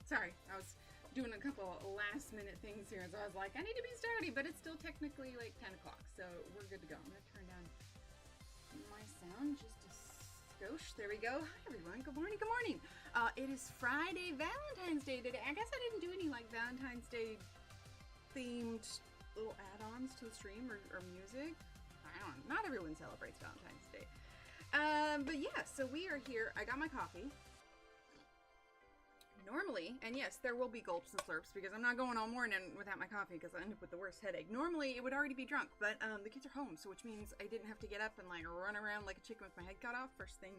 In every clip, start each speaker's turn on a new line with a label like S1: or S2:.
S1: Sorry, I was doing a couple last minute things here, so I was like, I need to be starting, but it's still technically like 10 o'clock, so we're good to go. I'm gonna turn down my sound just a skosh. There we go. Hi everyone, good morning, good morning. It is Friday, Valentine's Day today. I guess I didn't do any like Valentine's Day themed little add-ons to the stream or music. I don't know, not everyone celebrates Valentine's Day. But yeah, so we are here. I got my coffee. Normally, and yes, there will be gulps and slurps because I'm not going all morning without my coffee because I end up with the worst headache. Normally, it would already be drunk, but the kids are home, so which means I didn't have to get up and like run around like a chicken with my head cut off first thing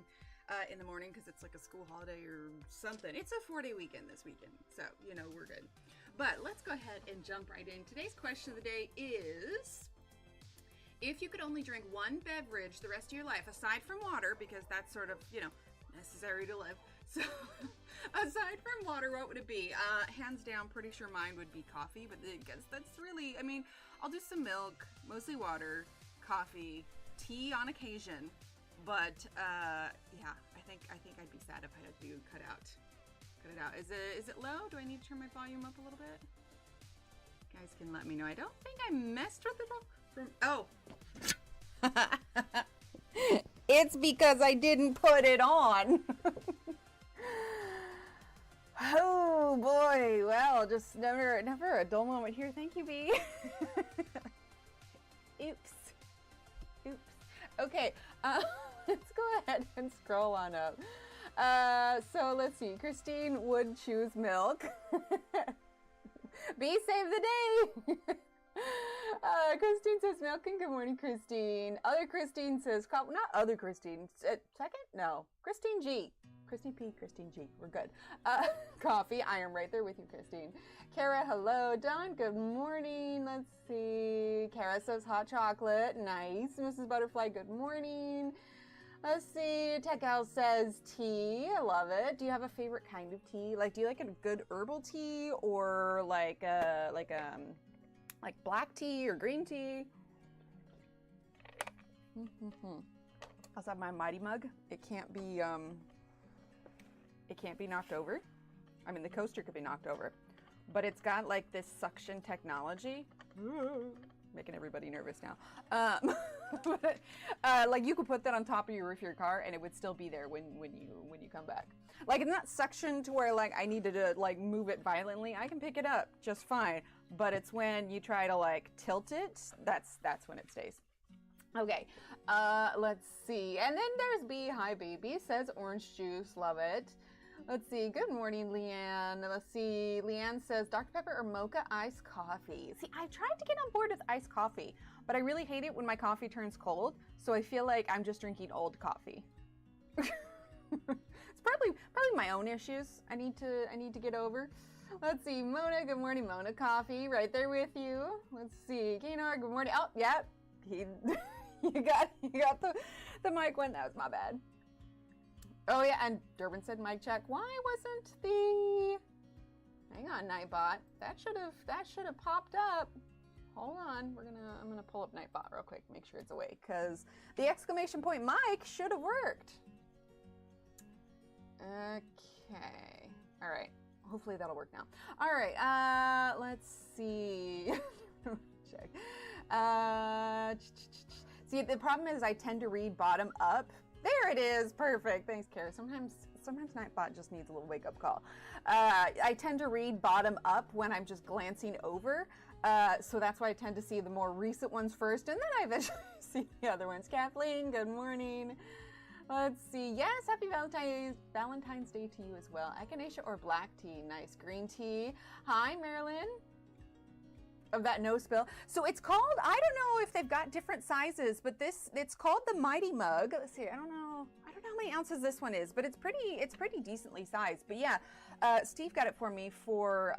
S1: in the morning because it's like a school holiday or something. It's a 4-day weekend this weekend, so you know we're good. But let's go ahead and jump right in. Today's question of the day is: if you could only drink one beverage the rest of your life, aside from water, because that's sort of, you know, necessary to live. So aside from water, what would it be? Hands down, pretty sure mine would be coffee, but I guess that's really, I mean, I'll do some milk, mostly water, coffee, tea on occasion, but yeah, I think I'd be sad if I had to cut it out. Is it low? Do I need to turn my volume up a little bit? You guys can let me know. I don't think I messed with it from, oh. It's because I didn't put it on. Just never a dull moment here. Thank you, B. Oops. Okay, let's go ahead and scroll on up. So let's see. Christine would choose milk. B, save the day. Christine says milk, and good morning, Christine. Other Christine says coffee. Not other Christine. Second? No. Christine G. Christine P, Christine G. We're good. Coffee. I am right there with you, Christine. Kara, hello. Dawn, good morning. Let's see. Kara says hot chocolate. Nice. Mrs. Butterfly, good morning. Let's see. Tech Al says tea. I love it. Do you have a favorite kind of tea? Like, do you like a good herbal tea or like black tea or green tea? I also have my mighty mug. It can't be knocked over. I mean, the coaster could be knocked over, but it's got like this suction technology. Making everybody nervous now. Like you could put that on top of your roof of your car and it would still be there when you come back. Like it's not suction to where like I needed to like move it violently. I can pick it up just fine, but it's when you try to like tilt it, that's when it stays. Okay, let's see. And then there's B. Hi, baby. Says orange juice. Love it. Let's see. Good morning, Leanne. Let's see. Leanne says Dr. Pepper or mocha iced coffee. See, I've tried to get on board with iced coffee, but I really hate it when my coffee turns cold. So I feel like I'm just drinking old coffee. It's probably my own issues. I need to get over. Let's see. Mona. Good morning, Mona. Coffee right there with you. Let's see. Kenor. Good morning. Oh, yeah. You got the mic one. That was my bad. Oh yeah, and Durbin said mic check. Why wasn't the... Hang on, Nightbot. That should have popped up. Hold on. I'm gonna pull up Nightbot real quick, make sure it's awake, because the exclamation point mic should have worked. Okay. All right. Hopefully that'll work now. All right. Let's see. Check. See, the problem is I tend to read bottom up. There it is. Perfect. Thanks, Kara. Sometimes Nightbot just needs a little wake-up call. I tend to read bottom up when I'm just glancing over. So that's why I tend to see the more recent ones first, and then I eventually see the other ones. Kathleen, good morning. Let's see. Yes, happy Valentine's Day to you as well. Echinacea or black tea? Nice. Green tea. Hi, Marilyn. Of that no spill. So it's called, I don't know if they've got different sizes, but it's called the Mighty Mug. Let's see, I don't know how many ounces this one is, but it's pretty decently sized. But yeah, Steve got it for me for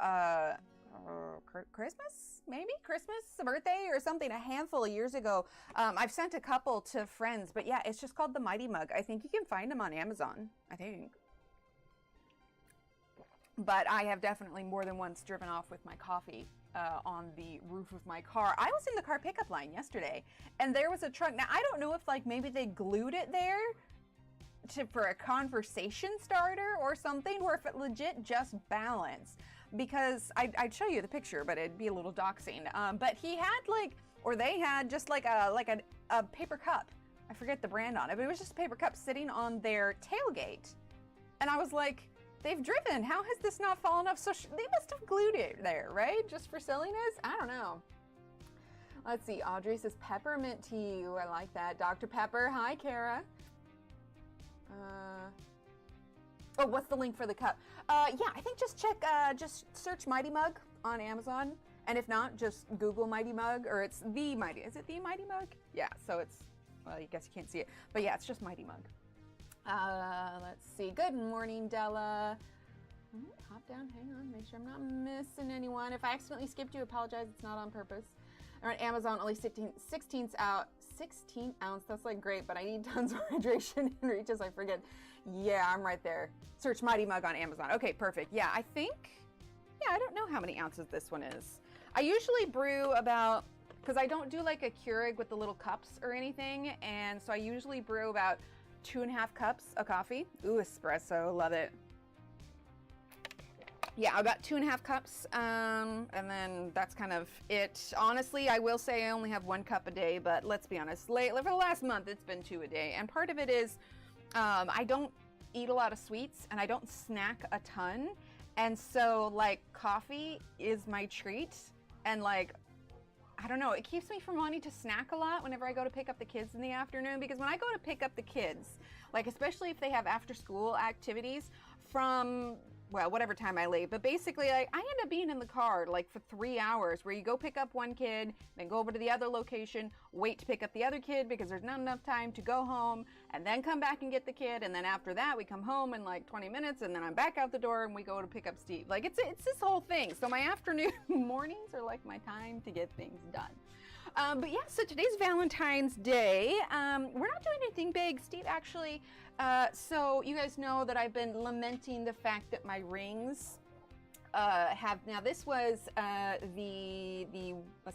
S1: Christmas, maybe Christmas, a birthday or something, a handful of years ago. I've sent a couple to friends, but yeah, it's just called the Mighty Mug. I think you can find them on Amazon, I think. But I have definitely more than once driven off with my coffee on the roof of my car. I was in the car pickup line yesterday, and there was a truck. Now, I don't know if like maybe they glued it there for a conversation starter or something, or if it legit just balanced. Because I'd show you the picture, but it'd be a little doxing. But he had like, or they had just like a paper cup. I forget the brand on it, but it was just a paper cup sitting on their tailgate. And I was like, they've driven. How has this not fallen off? So they must have glued it there, right? Just for silliness? I don't know. Let's see. Audrey says peppermint tea. Ooh, I like that. Dr. Pepper. Hi, Kara. Oh, what's the link for the cup? Yeah, I think just check, just search Mighty Mug on Amazon. And if not, just Google Mighty Mug, or it's the Mighty. Is it the Mighty Mug? Yeah, so it's, well, I guess you can't see it. But yeah, it's just Mighty Mug. Let's see. Good morning, Della. Hop down, hang on, make sure I'm not missing anyone. If I accidentally skipped you, apologize, it's not on purpose. Or on Amazon, only 16 ounce, that's like great, but I need tons of hydration and reaches, I forget. Yeah, I'm right there. Search Mighty Mug on Amazon. Okay, perfect. Yeah, I think, yeah, I don't know how many ounces this one is. I usually brew about, because I don't do like a Keurig with the little cups or anything, and so I usually brew about 2.5 cups of coffee. Ooh, espresso, love it. Yeah, about 2.5 cups, and then that's kind of it. Honestly, I will say I only have 1 cup a day, but let's be honest, for the last month, it's been 2 a day. And part of it is I don't eat a lot of sweets, and I don't snack a ton. And so like coffee is my treat, and like, I don't know, it keeps me from wanting to snack a lot whenever I go to pick up the kids in the afternoon, because when I go to pick up the kids, like especially if they have after school activities from, well, whatever time I leave, but basically like, I end up being in the car like for 3 hours, where you go pick up one kid, then go over to the other location, wait to pick up the other kid because there's not enough time to go home, and then come back and get the kid, and then after that we come home in like 20 minutes, and then I'm back out the door and we go to pick up Steve. Like it's this whole thing. So my afternoon mornings are like my time to get things done. But yeah, so today's Valentine's Day. We're not doing anything big. Steve actually, so you guys know that I've been lamenting the fact that my rings now this was let's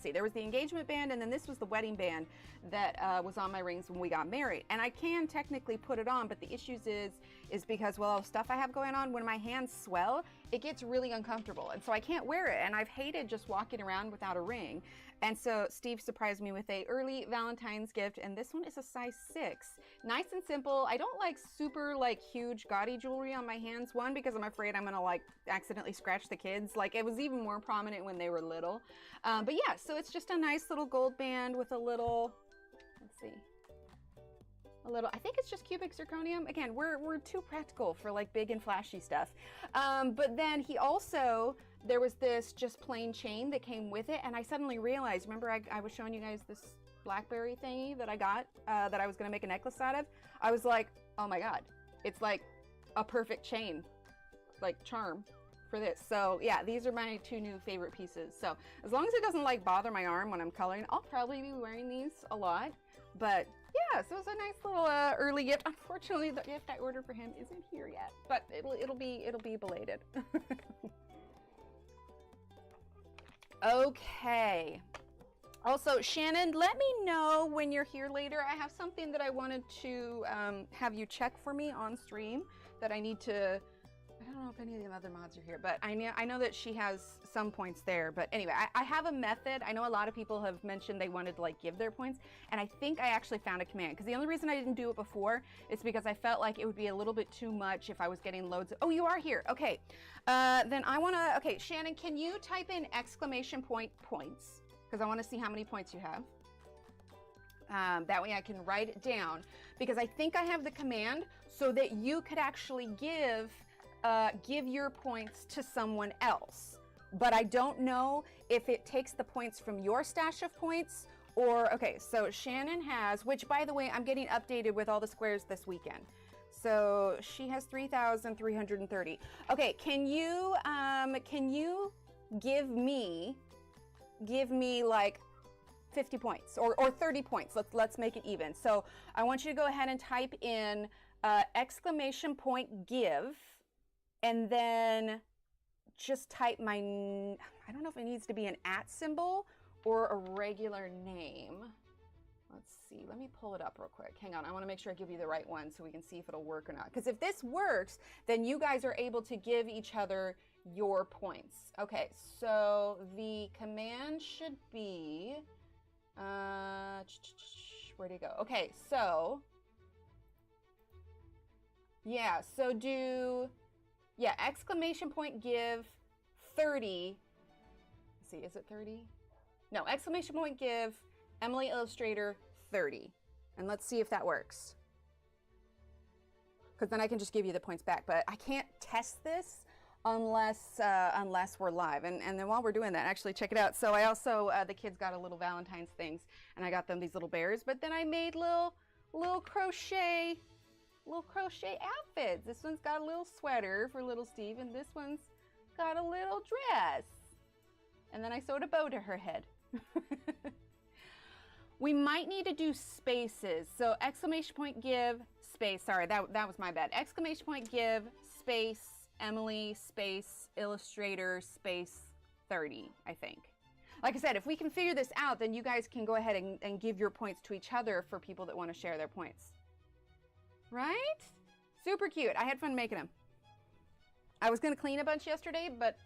S1: see, there was the engagement band, and then this was the wedding band that was on my rings when we got married. And I can technically put it on, but the issue is because, well, all the stuff I have going on, when my hands swell, it gets really uncomfortable, and so I can't wear it, and I've hated just walking around without a ring. And so Steve surprised me with a early Valentine's gift, and this one is a size 6. Nice and simple. I don't like super like huge gaudy jewelry on my hands, one, because I'm afraid I'm gonna like accidentally scratch the kids. Like it was even more prominent when they were little. But yeah, so it's just a nice little gold band with a little, let's see, I think it's just cubic zirconium. Again, we're too practical for like big and flashy stuff. But then he also, there was this just plain chain that came with it, and I suddenly realized, remember I was showing you guys this blackberry thingy that I got, that I was gonna make a necklace out of? I was like, oh my God, it's like a perfect chain, like charm for this. So yeah, these are my 2 new favorite pieces. So as long as it doesn't like bother my arm when I'm coloring, I'll probably be wearing these a lot. But yeah, so it's a nice little early gift. Unfortunately, the gift I ordered for him isn't here yet, but it'll be belated. Okay. Also, Shannon, let me know when you're here later. I have something that I wanted to have you check for me on stream that I need to. I don't know if any of the other mods are here, but I know that she has some points there. But anyway, I have a method. I know a lot of people have mentioned they wanted to like give their points, and I think I actually found a command, because the only reason I didn't do it before is because I felt like it would be a little bit too much if I was getting loads of, oh, you are here. Okay. Then I want to, okay, Shannon, can you type in exclamation point points? Because I want to see how many points you have. That way I can write it down, because I think I have the command so that you could actually give your points to someone else. But I don't know if it takes the points from your stash of points or, okay, so Shannon has, which by the way, I'm getting updated with all the squares this weekend. So she has 3,330. Okay, can you give me like 50 points or 30 points? Let's make it even. So I want you to go ahead and type in exclamation point give, and then just type my, I don't know if it needs to be an @ symbol or a regular name. Let's see, let me pull it up real quick. Hang on, I wanna make sure I give you the right one so we can see if it'll work or not. Because if this works, then you guys are able to give each other your points. Okay, so the command should be, where'd it go? Okay, so, yeah, so exclamation point give 30. Let's see, is it 30? No, exclamation point give Emily Illustrator 30. And let's see if that works. Because then I can just give you the points back. But I can't test this unless we're live. And then while we're doing that, actually check it out. So I also, the kids got a little Valentine's things, and I got them these little bears. But then I made little crochet outfits. This one's got a little sweater for little Steve, and this one's got a little dress. And then I sewed a bow to her head. We might need to do spaces. So exclamation point give space. Sorry, that was my bad. Exclamation point give space Emily space Illustrator space 30, I think. Like I said, if we can figure this out, then you guys can go ahead and give your points to each other for people that want to share their points. Right? Super cute. I had fun making them. I was going to clean a bunch yesterday, but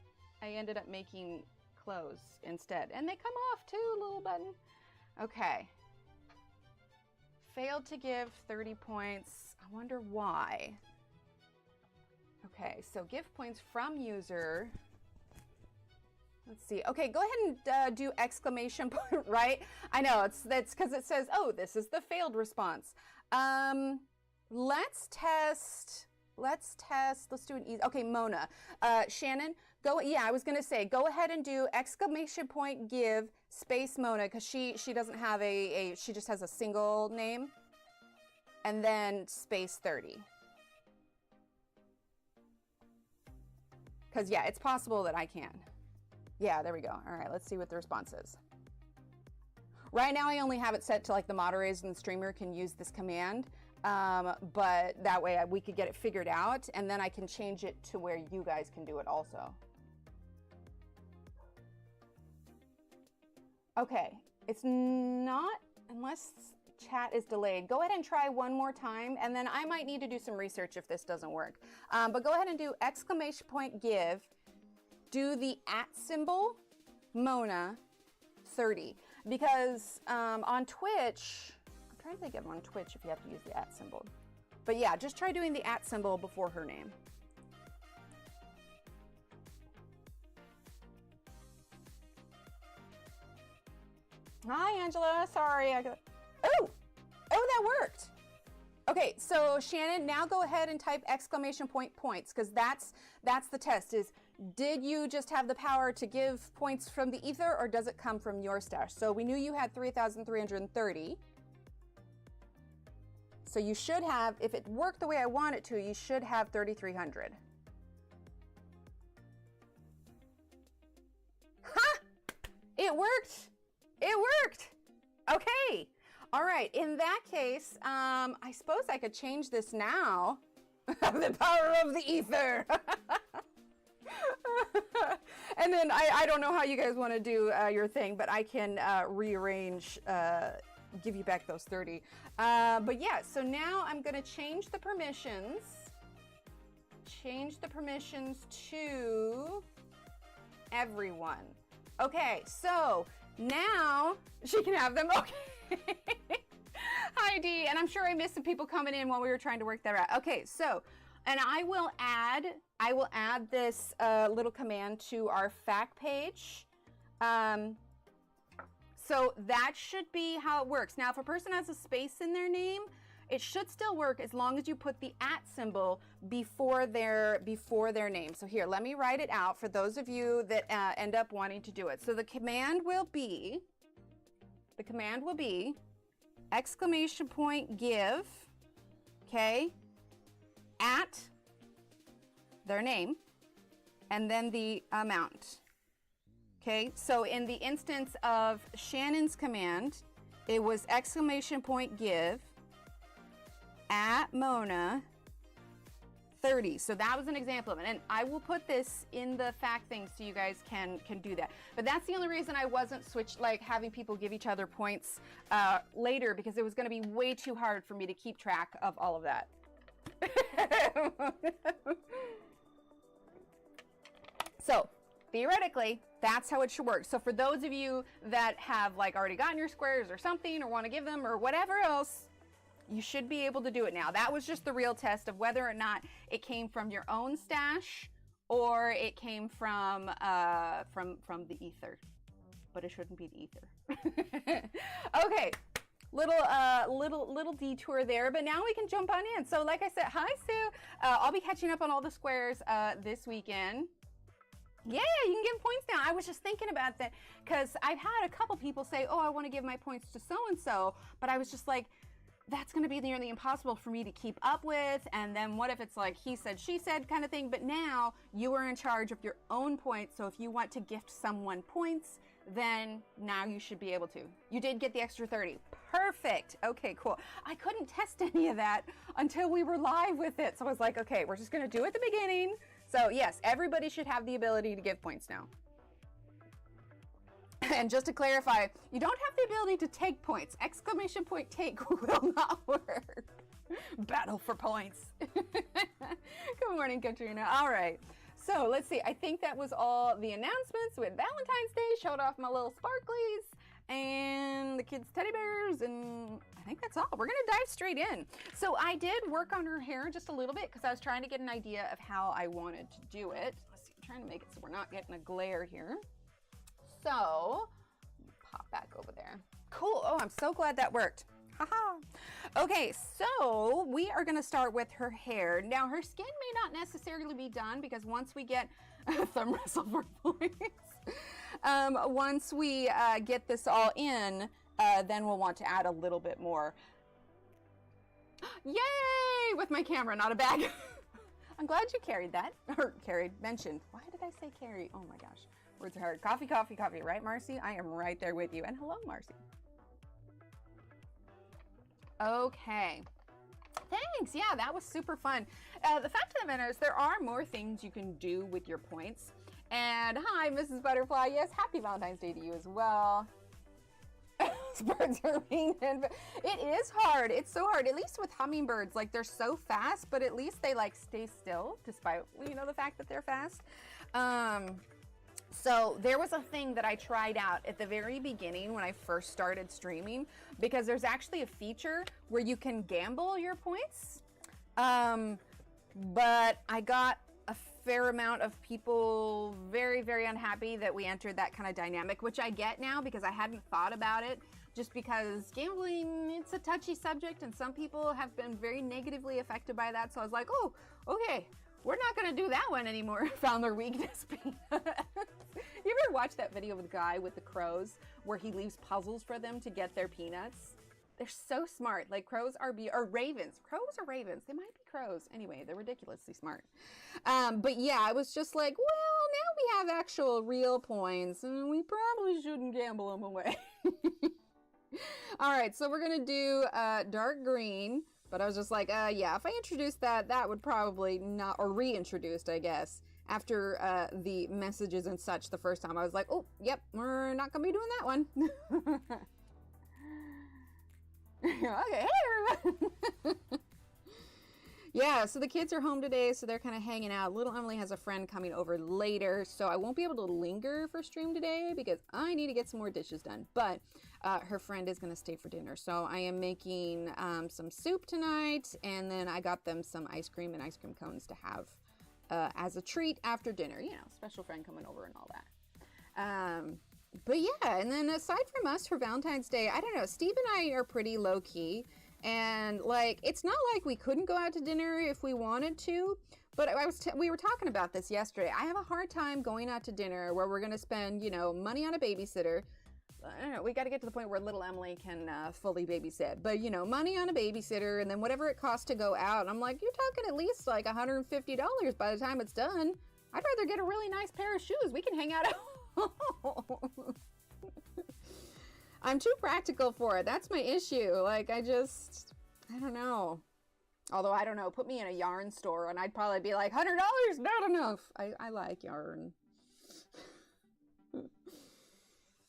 S1: I ended up making clothes instead. And they come off too, little button. Okay. Failed to give 30 points. I wonder why. Okay, so give points from user. Let's see. Okay, go ahead and do exclamation point, right? I know, that's because it says, oh, this is the failed response. Let's do an easy, okay, Mona. Shannon, yeah, I was gonna say, go ahead and do exclamation point give space Mona, because she doesn't have she just has a single name, and then space 30. Because yeah, it's possible that I can. Yeah, there we go. All right, let's see what the response is. Right now I only have it set to like the moderators and the streamer can use this command, but that way we could get it figured out, and then I can change it to where you guys can do it also. Okay, it's not, unless chat is delayed. Go ahead and try one more time, and then I might need to do some research if this doesn't work. But go ahead and do exclamation point give, do the @ symbol, Mona, 30. Because on Twitch, I'm trying to think of on Twitch if you have to use the @ symbol. But yeah, just try doing the @ symbol before her name. Hi, Angela. Sorry. Oh, that worked. Okay, so Shannon, now go ahead and type exclamation point points, because that's the test is, did you just have the power to give points from the ether, or does it come from your stash? So we knew you had 3,330. So you should have, if it worked the way I want it to, you should have 3,300. Ha! It worked! It worked! Okay. All right, in that case, I suppose I could change this now. The power of the ether. And then I don't know how you guys want to do your thing, but I can rearrange, give you back those 30. But yeah, so now I'm going to change the permissions. Change the permissions to everyone. Okay, so now she can have them. Okay. Hi, Dee, and I'm sure I missed some people coming in while we were trying to work that out. Okay, so, and I will add this little command to our fact page. So that should be how it works. Now, if a person has a space in their name, it should still work as long as you put the @ symbol before their name. So here, let me write it out for those of you that end up wanting to do it. So the command will be exclamation point give, okay, at their name, and then the amount. Okay, so in the instance of Shannon's command, it was exclamation point give at Mona 30. So that was an example of it. And I will put this in the fact thing so you guys can do that. But that's the only reason I wasn't having people give each other points later, because it was going to be way too hard for me to keep track of all of that. So theoretically, that's how it should work. So for those of you that have already gotten your squares or something, or want to give them or whatever else, you should be able to do it now. That was just the real test of whether or not it came from your own stash or it came from the ether. But it shouldn't be the ether. Okay, little detour there, but now we can jump on in. So like I said, hi Sue. I'll be catching up on all the squares this weekend. Yeah, you can give points now. I was just thinking about that because I've had a couple people say, oh, I want to give my points to so-and-so, but I was just like, that's going to be nearly impossible for me to keep up with. And then what if it's like he said, she said kind of thing. But now you are in charge of your own points. So if you want to gift someone points, then now you should be able to. You did get the extra 30. Perfect. Okay, cool. I couldn't test any of that until we were live with it. So I was like, okay, we're just going to do it at the beginning. So yes, everybody should have the ability to give points now. And just to clarify, you don't have the ability to take points. Exclamation point take will not work. Battle for points. Good morning, Katrina. All right. So let's see. I think that was all the announcements with Valentine's Day. Showed off my little sparklies. and the kids' teddy bears, and I think that's all. We're gonna dive straight in. So I did work on her hair just a little bit because I was trying to get an idea of how I wanted to do it. Let's see, I'm trying to make it so we're not getting a glare here. So, pop back over there. Cool, oh, I'm so glad that worked. Haha. Okay, so we are gonna start with her hair. Now her skin may not necessarily be done because once we get, thumb wrestle for points. Once we get this all in, then we'll want to add a little bit more. Yay! With my camera, not a bag. I'm glad you carried that, or mentioned. Why did I say carry? Oh my gosh, words are hard. Coffee, coffee, coffee, right, Marcy? I am right there with you. And hello, Marcy. Okay. Thanks. Yeah, that was super fun. The fact of the matter is there are more things you can do with your points. And hi, Mrs. Butterfly. Yes, happy Valentine's Day to you as well. Birds are winged. It is hard. It's so hard. At least with hummingbirds, like they're so fast, but at least they like stay still despite, you know, the fact that they're fast. So there was a thing that I tried out at the very beginning when I first started streaming, because there's actually a feature where you can gamble your points. But I got a fair amount of people very, very unhappy that we entered that kind of dynamic, which I get now because I hadn't thought about it, just because gambling, it's a touchy subject and some people have been very negatively affected by that. So I was like, oh, okay, we're not gonna do that one anymore. Found their weakness. You ever watch that video of the guy with the crows where he leaves puzzles for them to get their peanuts? They're so smart. Like crows are ravens. Crows or ravens? They might be crows. Anyway, they're ridiculously smart. But yeah, I was just like, well, now we have actual real points and we probably shouldn't gamble them away. All right, so we're gonna do dark green, but I was just like, yeah, if I introduced that, that would probably not, or reintroduced, I guess, after the messages and such the first time. I was like, oh, yep, we're not gonna be doing that one. Okay, hey everyone. Yeah, so the kids are home today, so they're kind of hanging out. Little Emily has a friend coming over later, so I won't be able to linger for stream today because I need to get some more dishes done. But her friend is going to stay for dinner, so I am making some soup tonight, and then I got them some ice cream and ice cream cones to have as a treat after dinner. You know, special friend coming over and all that. But yeah, and then aside from us for Valentine's Day, I don't know, Steve and I are pretty low-key, and like, it's not like we couldn't go out to dinner if we wanted to, but we were talking about this yesterday. I have a hard time going out to dinner where we're going to spend, you know, money on a babysitter. I don't know, we got to get to the point where little Emily can fully babysit, but you know, money on a babysitter and then whatever it costs to go out. I'm like, you're talking at least like $150 by the time it's done. I'd rather get a really nice pair of shoes. We can hang out at home. I'm too practical for it. That's my issue. Like, I don't know. Although, I don't know, put me in a yarn store and I'd probably be like, $100, not enough. I like yarn.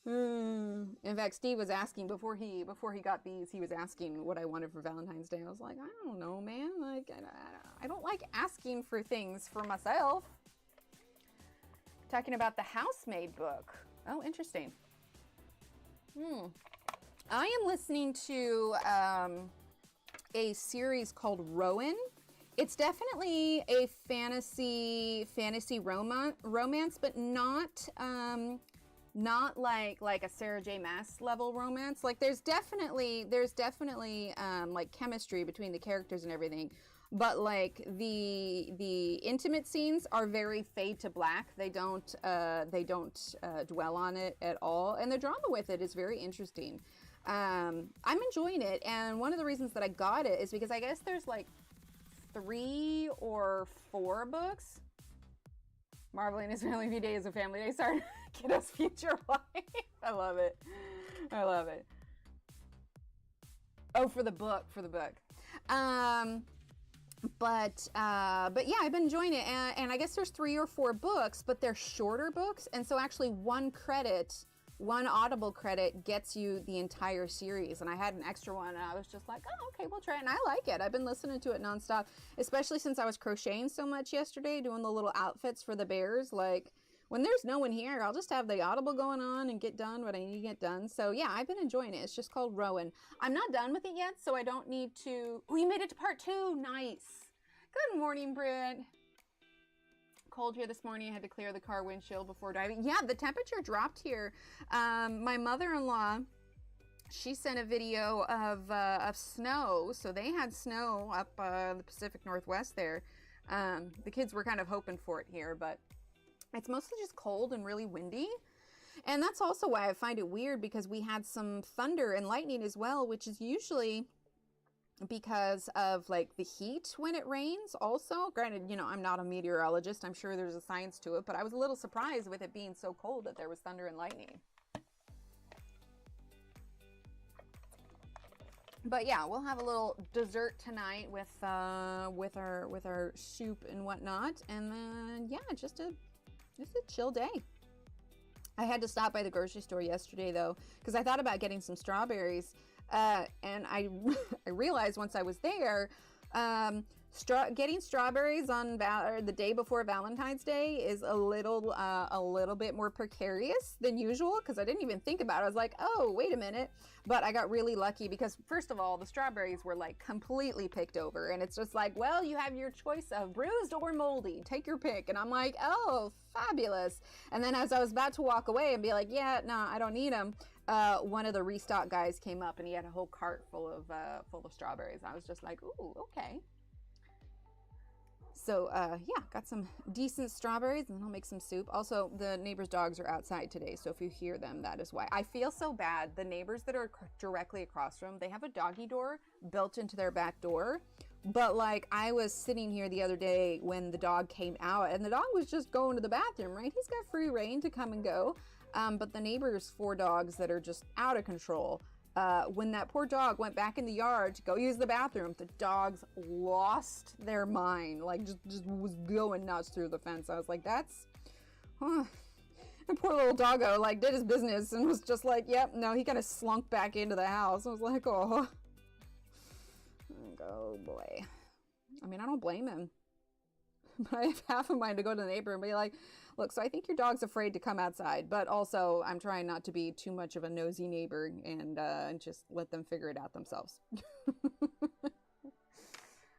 S1: In fact, Steve was asking before he got these, he was asking what I wanted for Valentine's Day. I was like, I don't know, man. Like, I don't like asking for things for myself. Talking about the Housemaid book. Oh, interesting. I am listening to a series called Rowan. It's definitely a fantasy romance, but not like a Sarah J. Maas level romance. Like there's definitely like chemistry between the characters and everything. But like the intimate scenes are very fade to black. They don't dwell on it at all, and the drama with it is very interesting. I'm enjoying it, and one of the reasons that I got it is because I guess there's like 3 or 4 books. Marveling his family few days of family day. Sorry, kiddo's future life. I love it. I love it. Oh, for the book. But yeah, I've been enjoying it, and I guess there's 3 or 4 books, but they're shorter books, and so actually one Audible credit gets you the entire series, and I had an extra one, and I was just like, oh, okay, we'll try it, and I like it. I've been listening to it nonstop, especially since I was crocheting so much yesterday, doing the little outfits for the bears. Like,
S2: when there's no one here, I'll just have the Audible going on and get done what I need to get done. So yeah, I've been enjoying it. It's just called Rowan. I'm not done with it yet, so I don't need to. We made it to part 2. Nice. Good morning, Britt. Cold here this morning. I had to clear the car windshield before driving. Yeah, the temperature dropped here. My mother-in-law, she sent a video of snow. So they had snow up the Pacific Northwest there. The kids were kind of hoping for it here, but it's mostly just cold and really windy. And that's also why I find it weird, because we had some thunder and lightning as well, which is usually because of like the heat when it rains also. Granted, you know, I'm not a meteorologist. I'm sure there's a science to it, but I was a little surprised with it being so cold that there was thunder and lightning. But yeah, we'll have a little dessert tonight with our soup and whatnot, and then yeah, just a chill day. I had to stop by the grocery store yesterday though, because I thought about getting some strawberries, and I realized once I was there, getting strawberries on the day before Valentine's Day is a little bit more precarious than usual, because I didn't even think about it. I was like, oh, wait a minute. But I got really lucky because, first of all, the strawberries were like completely picked over, and it's just like, well, you have your choice of bruised or moldy. Take your pick. And I'm like, oh, fabulous. And then as I was about to walk away and be like, yeah, no, I don't need them, one of the restock guys came up and he had a whole cart full of strawberries. I was just like, ooh, okay. So, yeah, got some decent strawberries, and then I'll make some soup. Also, the neighbors' dogs are outside today, so if you hear them, that is why. I feel so bad. The neighbors that are directly across from, they have a doggy door built into their back door. But, like, I was sitting here the other day when the dog came out, and the dog was just going to the bathroom, right? He's got free reign to come and go. But the neighbors' 4 dogs that are just out of control, when that poor dog went back in the yard to go use the bathroom, the dogs lost their mind, like just was going nuts through the fence. I was like, that's, huh. The poor little doggo like did his business and was just like, yep, no, he kind of slunk back into the house. I was like, oh boy. I mean, I don't blame him, but I have half a mind to go to the neighbor and be like, look, so I think your dog's afraid to come outside, but also I'm trying not to be too much of a nosy neighbor and just let them figure it out themselves.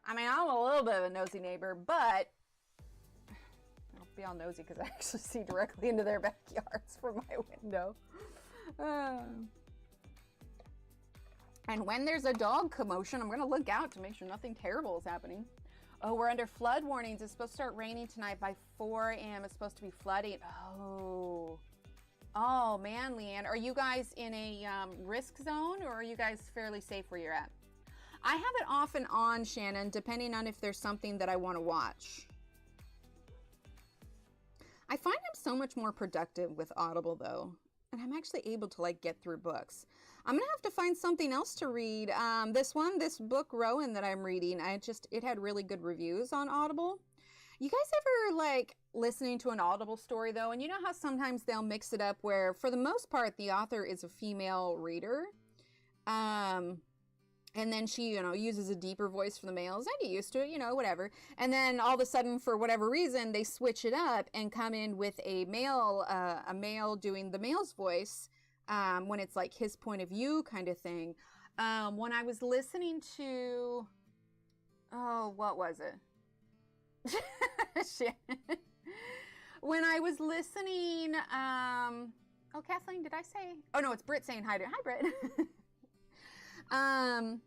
S2: I mean, I'm a little bit of a nosy neighbor, but I don't be all nosy because I actually see directly into their backyards from my window. And when there's a dog commotion, I'm going to look out to make sure nothing terrible is happening. Oh, we're under flood warnings. It's supposed to start raining tonight by 4 a.m. It's supposed to be flooding. Oh man, Leanne. Are you guys in a risk zone, or are you guys fairly safe where you're at? I have it off and on, Shannon, depending on if there's something that I want to watch. I find I'm so much more productive with Audible, though. And I'm actually able to, like, get through books. I'm going to have to find something else to read. This book, Rowan, that I'm reading, it had really good reviews on Audible. You guys ever, like, listening to an Audible story, though? And you know how sometimes they'll mix it up where, for the most part, the author is a female reader. And then she, you know, uses a deeper voice for the males. I get used to it, you know, whatever. And then all of a sudden, for whatever reason, they switch it up and come in with a male doing the male's voice. When it's like his point of view kind of thing. When I was listening to, what was it? Shit. When I was listening, Kathleen, did I say? Oh no, it's Britt saying hi to, hi Britt. I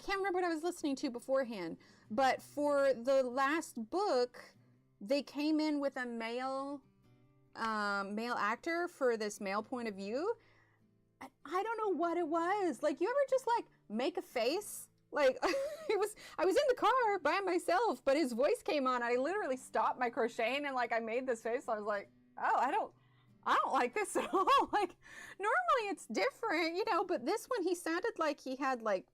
S2: can't remember what I was listening to beforehand, but for the last book, they came in with a male actor for this male point of view. I don't know what it was. Like, you ever just like make a face? Like, I was in the car by myself, but his voice came on. I literally stopped my crocheting and like I made this face. I was like, oh, I don't like this at all. Like, normally it's different, you know, but this one he sounded like he had like,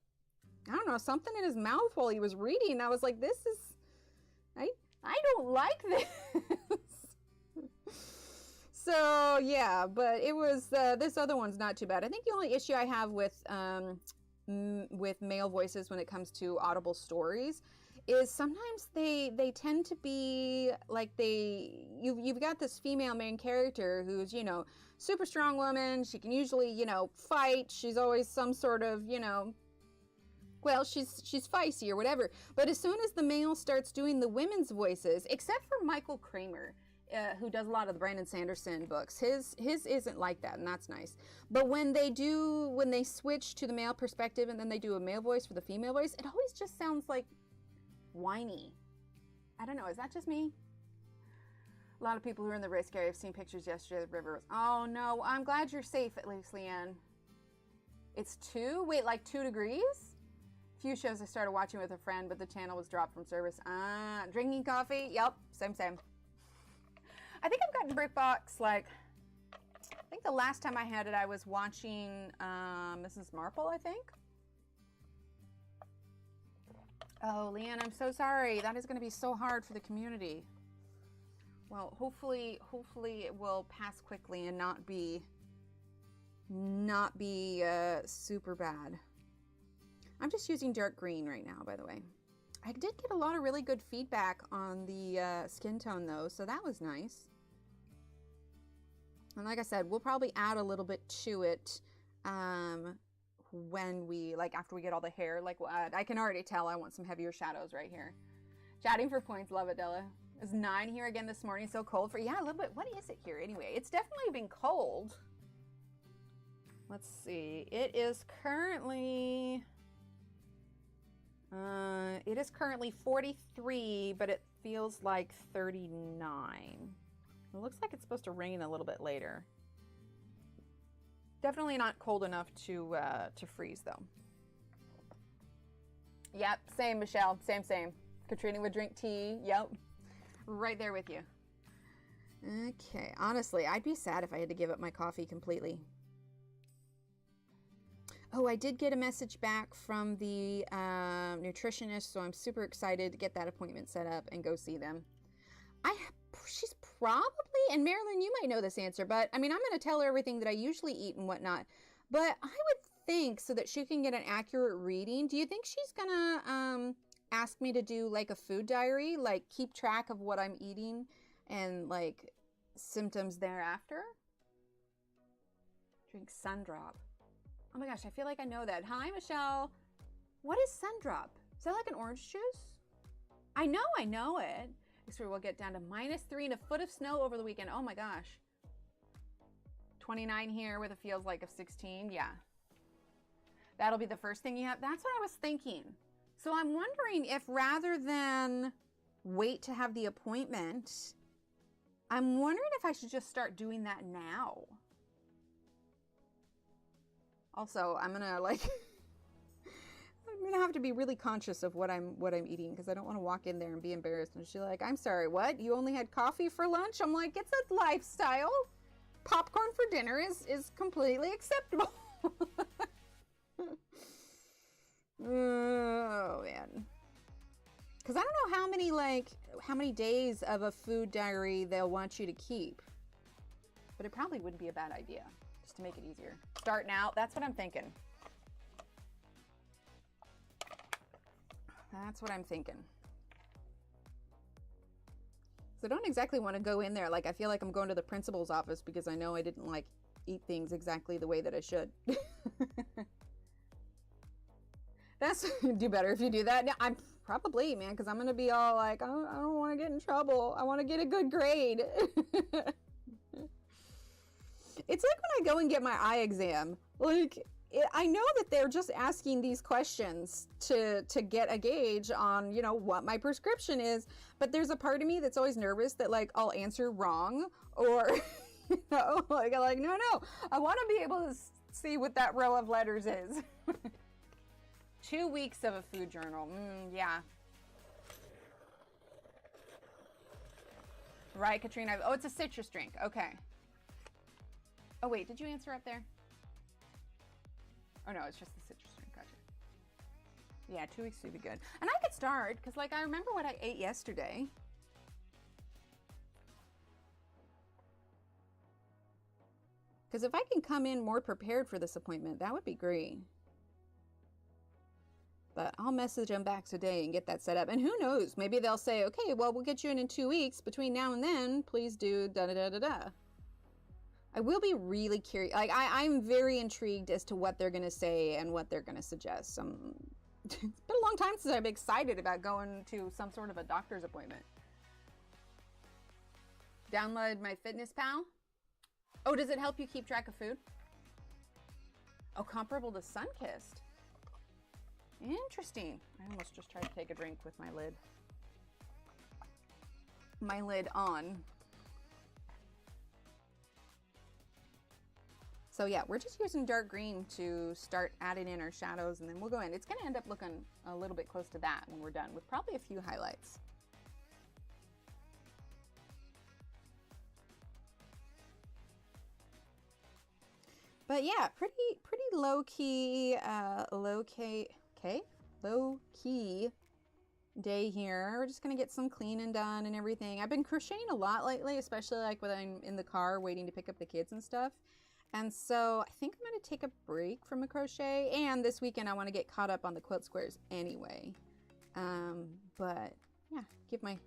S2: I don't know, something in his mouth while he was reading. I was like, this is, I don't like this. So yeah, but it was, this other one's not too bad. I think the only issue I have with male voices when it comes to Audible stories is sometimes they tend to be like you've got this female main character who's, you know, super strong woman. She can usually, you know, fight. She's always some sort of, you know, well, she's feisty or whatever. But as soon as the male starts doing the women's voices, except for Michael Kramer, who does a lot of the Brandon Sanderson books, his isn't like that, and that's nice. But when they switch to the male perspective and then they do a male voice for the female voice, it always just sounds like whiny. I don't know, is that just me? A lot of people who are in the risk area have seen pictures yesterday of the river. Oh no, I'm glad you're safe at least, Leanne. It's 2? Wait, like 2 degrees? Few shows I started watching with a friend, but the channel was dropped from service. Drinking coffee? Yep, same. I think I've gotten BrickBox, like, I think the last time I had it, I was watching Mrs. Marple, I think. Oh, Leanne, I'm so sorry. That is going to be so hard for the community. Well, hopefully it will pass quickly and not be super bad. I'm just using dark green right now, by the way. I did get a lot of really good feedback on the skin tone though, so that was nice. And like I said, we'll probably add a little bit to it when we, like, after we get all the hair. Like, I can already tell I want some heavier shadows right here. Chatting for points, love it, Della. It's 9 here again this morning, so cold for, yeah, a little bit. What is it here anyway? It's definitely been cold. Let's see. It is currently 43, but it feels like 39. It looks like it's supposed to rain a little bit later. Definitely not cold enough to freeze though. Yep, same, Michelle, same. Katrina would drink tea. Yep, right there with you. Okay, honestly, I'd be sad if I had to give up my coffee completely. Oh, I did get a message back from the nutritionist, so I'm super excited to get that appointment set up and go see them. She's probably, and Marilyn, you might know this answer, but I mean, I'm going to tell her everything that I usually eat and whatnot. But I would think, so that she can get an accurate reading, do you think she's going to ask me to do like a food diary, like keep track of what I'm eating and like symptoms thereafter? Drink Sundrop. Oh my gosh, I feel like I know that. Hi, Michelle. What is Sundrop? Is that like an orange juice? I know it. We'll get down to -3 and a foot of snow over the weekend. Oh my gosh. 29 here with a feels like of 16. Yeah. That'll be the first thing you have. That's what I was thinking. So I'm wondering if rather than wait to have the appointment, I'm wondering if I should just start doing that now. Also, I'm gonna I'm gonna have to be really conscious of what I'm eating, because I don't want to walk in there and be embarrassed. And she's like, "I'm sorry, what? You only had coffee for lunch?" I'm like, "It's a lifestyle. Popcorn for dinner is completely acceptable." Oh man, because I don't know how many days of a food diary they'll want you to keep, but it probably wouldn't be a bad idea just to make it easier. Start now. That's what I'm thinking. That's what I'm thinking. So I don't exactly want to go in there like I feel like I'm going to the principal's office, because I know I didn't like eat things exactly the way that I should. That's do better if you do that. Now, I'm probably, man, because I'm going to be all like, I don't want to get in trouble. I want to get a good grade. It's like when I go and get my eye exam. Like, I know that they're just asking these questions to get a gauge on, you know, what my prescription is, but there's a part of me that's always nervous that like I'll answer wrong, or you know, like no, I want to be able to see what that row of letters is. 2 weeks of a food journal. Yeah. Right, Katrina. Oh, it's a citrus drink. Okay. Oh wait, did you answer up there? Oh no, it's just the citrus drink. Gotcha. Yeah, 2 weeks would be good. And I could start, because like I remember what I ate yesterday. Because if I can come in more prepared for this appointment, that would be great. But I'll message them back today and get that set up. And who knows, maybe they'll say, okay, well, we'll get you in 2 weeks. Between now and then, please do da-da-da-da-da. I will be really curious. Like, I'm very intrigued as to what they're going to say and what they're going to suggest. It's been a long time since I've been excited about going to some sort of a doctor's appointment. Download MyFitnessPal. Oh, does it help you keep track of food? Oh, comparable to Sunkist. Interesting. I almost just tried to take a drink with my lid on. So yeah, we're just using dark green to start adding in our shadows, and then we'll go in. It's going to end up looking a little bit close to that when we're done, with probably a few highlights. But yeah, pretty low key day here. We're just gonna get some cleaning done and everything. I've been crocheting a lot lately, especially like when I'm in the car waiting to pick up the kids and stuff. And so I think I'm gonna take a break from a crochet. And this weekend I want to get caught up on the quilt squares anyway. But yeah, give my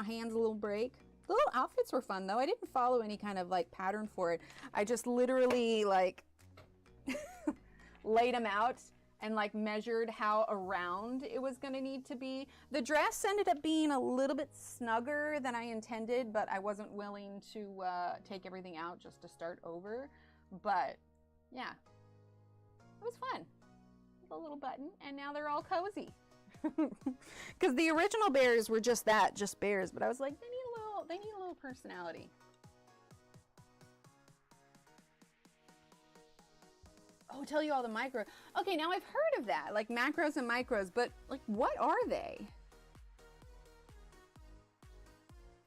S2: hands a little break. The little outfits were fun though. I didn't follow any kind of like pattern for it. I just literally like laid them out and like measured how around it was gonna need to be. The dress ended up being a little bit snugger than I intended, but I wasn't willing to take everything out just to start over. But yeah, it was fun. A little button, and now they're all cozy. Because the original bears were just that, just bears. But I was like, they need a little personality. Oh, tell you all the micro. Okay, now I've heard of that, like macros and micros, but like, what are they?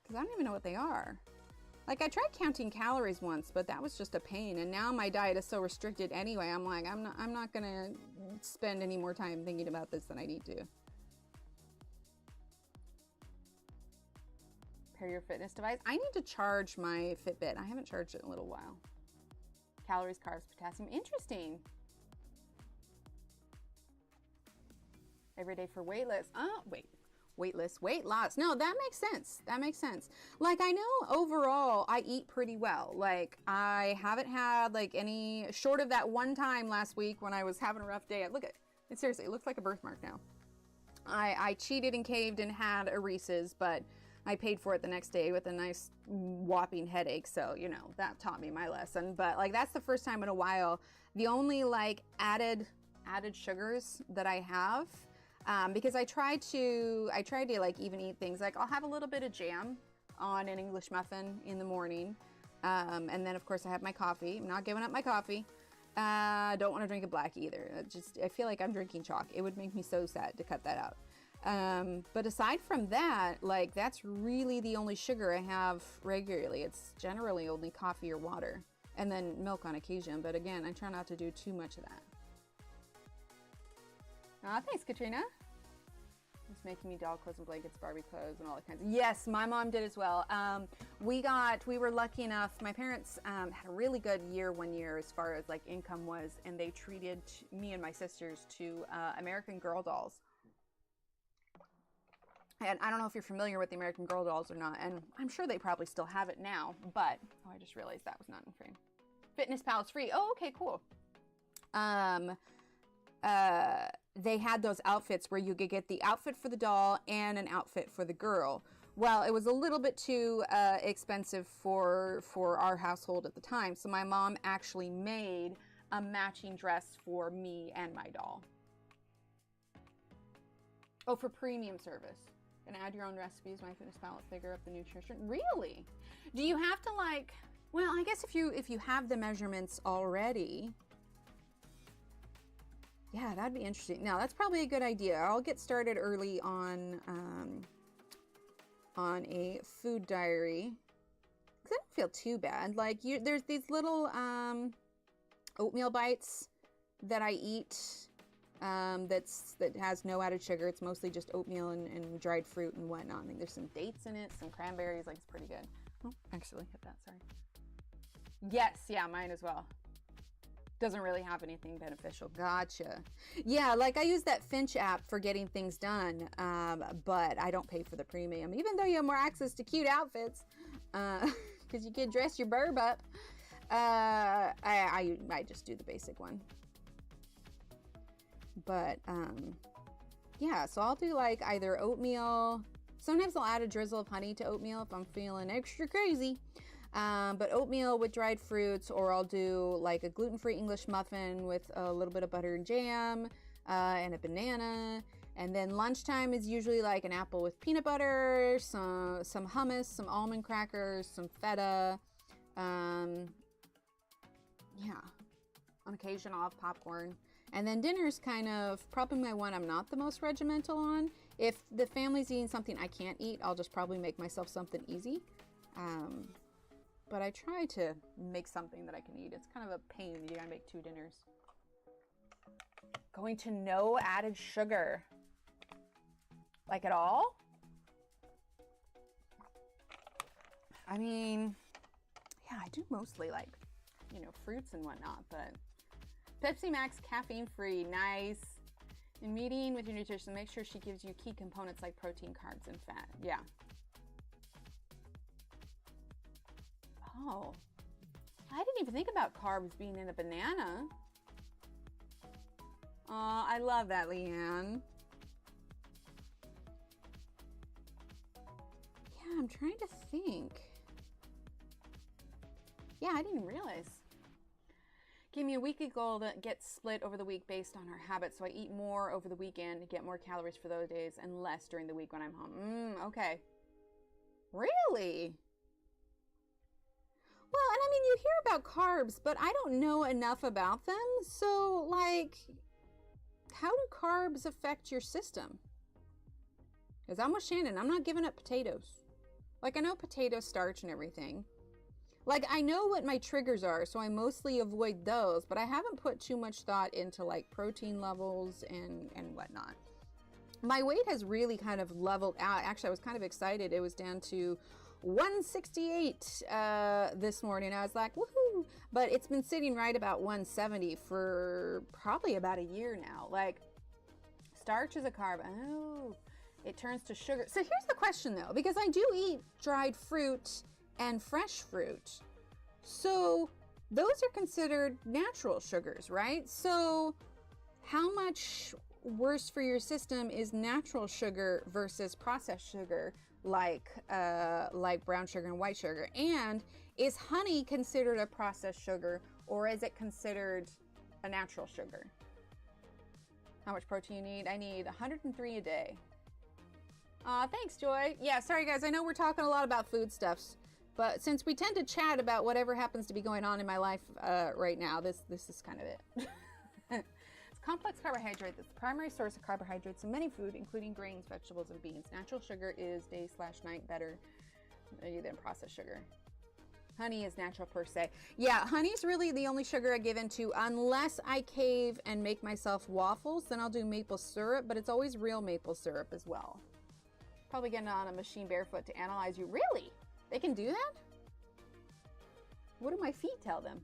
S2: Because I don't even know what they are. Like, I tried counting calories once, but that was just a pain. And now my diet is so restricted anyway. I'm like, I'm not gonna spend any more time thinking about this than I need to. Pair your fitness device. I need to charge my Fitbit. I haven't charged it in a little while. Calories, carbs, potassium. Interesting. Every day for weightless. Oh, wait. Weightless, weight loss. No, that makes sense. That makes sense. Like, I know overall I eat pretty well. Like, I haven't had like any, short of that one time last week when I was having a rough day. Look at it. Seriously, it looks like a birthmark now. I cheated and caved and had a Reese's, but I paid for it the next day with a nice whopping headache. So, you know, that taught me my lesson. But like, that's the first time in a while. The only like added sugars that I have, because I tried to like even eat things. Like, I'll have a little bit of jam on an English muffin in the morning. And then of course I have my coffee. I'm not giving up my coffee. Don't want to drink a black either. I feel like I'm drinking chalk. It would make me so sad to cut that out. But aside from that, like, that's really the only sugar I have regularly. It's generally only coffee or water, and then milk on occasion. But again, I try not to do too much of that. Thanks, Katrina. It's making me doll clothes and blankets, Barbie clothes, and all that kinds of. Yes, my mom did as well. We were lucky enough. My parents had a really good year one year as far as like income was, and they treated me and my sisters to American Girl dolls. And I don't know if you're familiar with the American Girl dolls or not, and I'm sure they probably still have it now, but oh, I just realized that was not in frame. FitnessPal is free. Oh, okay, cool. They had those outfits where you could get the outfit for the doll and an outfit for the girl. Well, it was a little bit too expensive for our household at the time, so my mom actually made a matching dress for me and my doll. Oh, for premium service. And add your own recipes. MyFitnessPal, figure up the nutrition. Really? Do you have to like? Well, I guess if you have the measurements already. Yeah, that'd be interesting. Now, that's probably a good idea. I'll get started early on a food diary. Because I don't feel too bad. Like, there's these little oatmeal bites that I eat. That has no added sugar. It's mostly just oatmeal and dried fruit and whatnot. I think there's some dates in it, some cranberries. Like, it's pretty good. Oh, actually hit that. Sorry. Yes, yeah, mine as well. Doesn't really have anything beneficial. Gotcha. Yeah, like I use that Finch app for getting things done, but I don't pay for the premium, even though you have more access to cute outfits, because you can dress your burb up. I just do the basic one. But yeah, so I'll do like either oatmeal. Sometimes I'll add a drizzle of honey to oatmeal if I'm feeling extra crazy. But oatmeal with dried fruits, or I'll do like a gluten-free English muffin with a little bit of butter and jam, and a banana. And then lunchtime is usually like an apple with peanut butter, some hummus, some almond crackers, some feta. Yeah, on occasion I'll have popcorn. And then dinner's kind of probably my one I'm not the most regimental on. If the family's eating something I can't eat, I'll just probably make myself something easy. But I try to make something that I can eat. It's kind of a pain. You gotta make 2 dinners. Going to no added sugar. Like at all? I mean, yeah, I do mostly like, you know, fruits and whatnot, but Pepsi Max caffeine free, nice. In meeting with your nutrition, make sure she gives you key components like protein, carbs, and fat. Yeah. Oh, I didn't even think about carbs being in a banana. Oh, I love that, Leanne. Yeah, I'm trying to think. Yeah, I didn't realize. Give me a weekly goal that gets split over the week based on our habits. So I eat more over the weekend to get more calories for those days and less during the week when I'm home. Okay. Really? Well, and I mean, you hear about carbs, but I don't know enough about them. So, like, how do carbs affect your system? Because I'm with Shannon. I'm not giving up potatoes. Like, I know potato starch and everything. Like, I know what my triggers are, so I mostly avoid those. But I haven't put too much thought into, like, protein levels and whatnot. My weight has really kind of leveled out. Actually, I was kind of excited. It was down to 168 this morning. I was like, woohoo! But it's been sitting right about 170 for probably about a year now. Like, starch is a carb. Oh, it turns to sugar. So here's the question though, because I do eat dried fruit and fresh fruit. So those are considered natural sugars, right? So how much worse for your system is natural sugar versus processed sugar? Like brown sugar and white sugar? And is honey considered a processed sugar, or is it considered a natural sugar? How much protein you need? I need 103 a day. Thanks, Joy. Yeah, sorry guys, I know we're talking a lot about foodstuffs, but since we tend to chat about whatever happens to be going on in my life right now, this is kind of it. Complex carbohydrate that's the primary source of carbohydrates in many food, including grains, vegetables, and beans. Natural sugar is day/night better than processed sugar. Honey is natural per se. Yeah, honey's really the only sugar I give into unless I cave and make myself waffles. Then I'll do maple syrup, but it's always real maple syrup as well. Probably getting on a machine barefoot to analyze you. Really? They can do that? What do my feet tell them?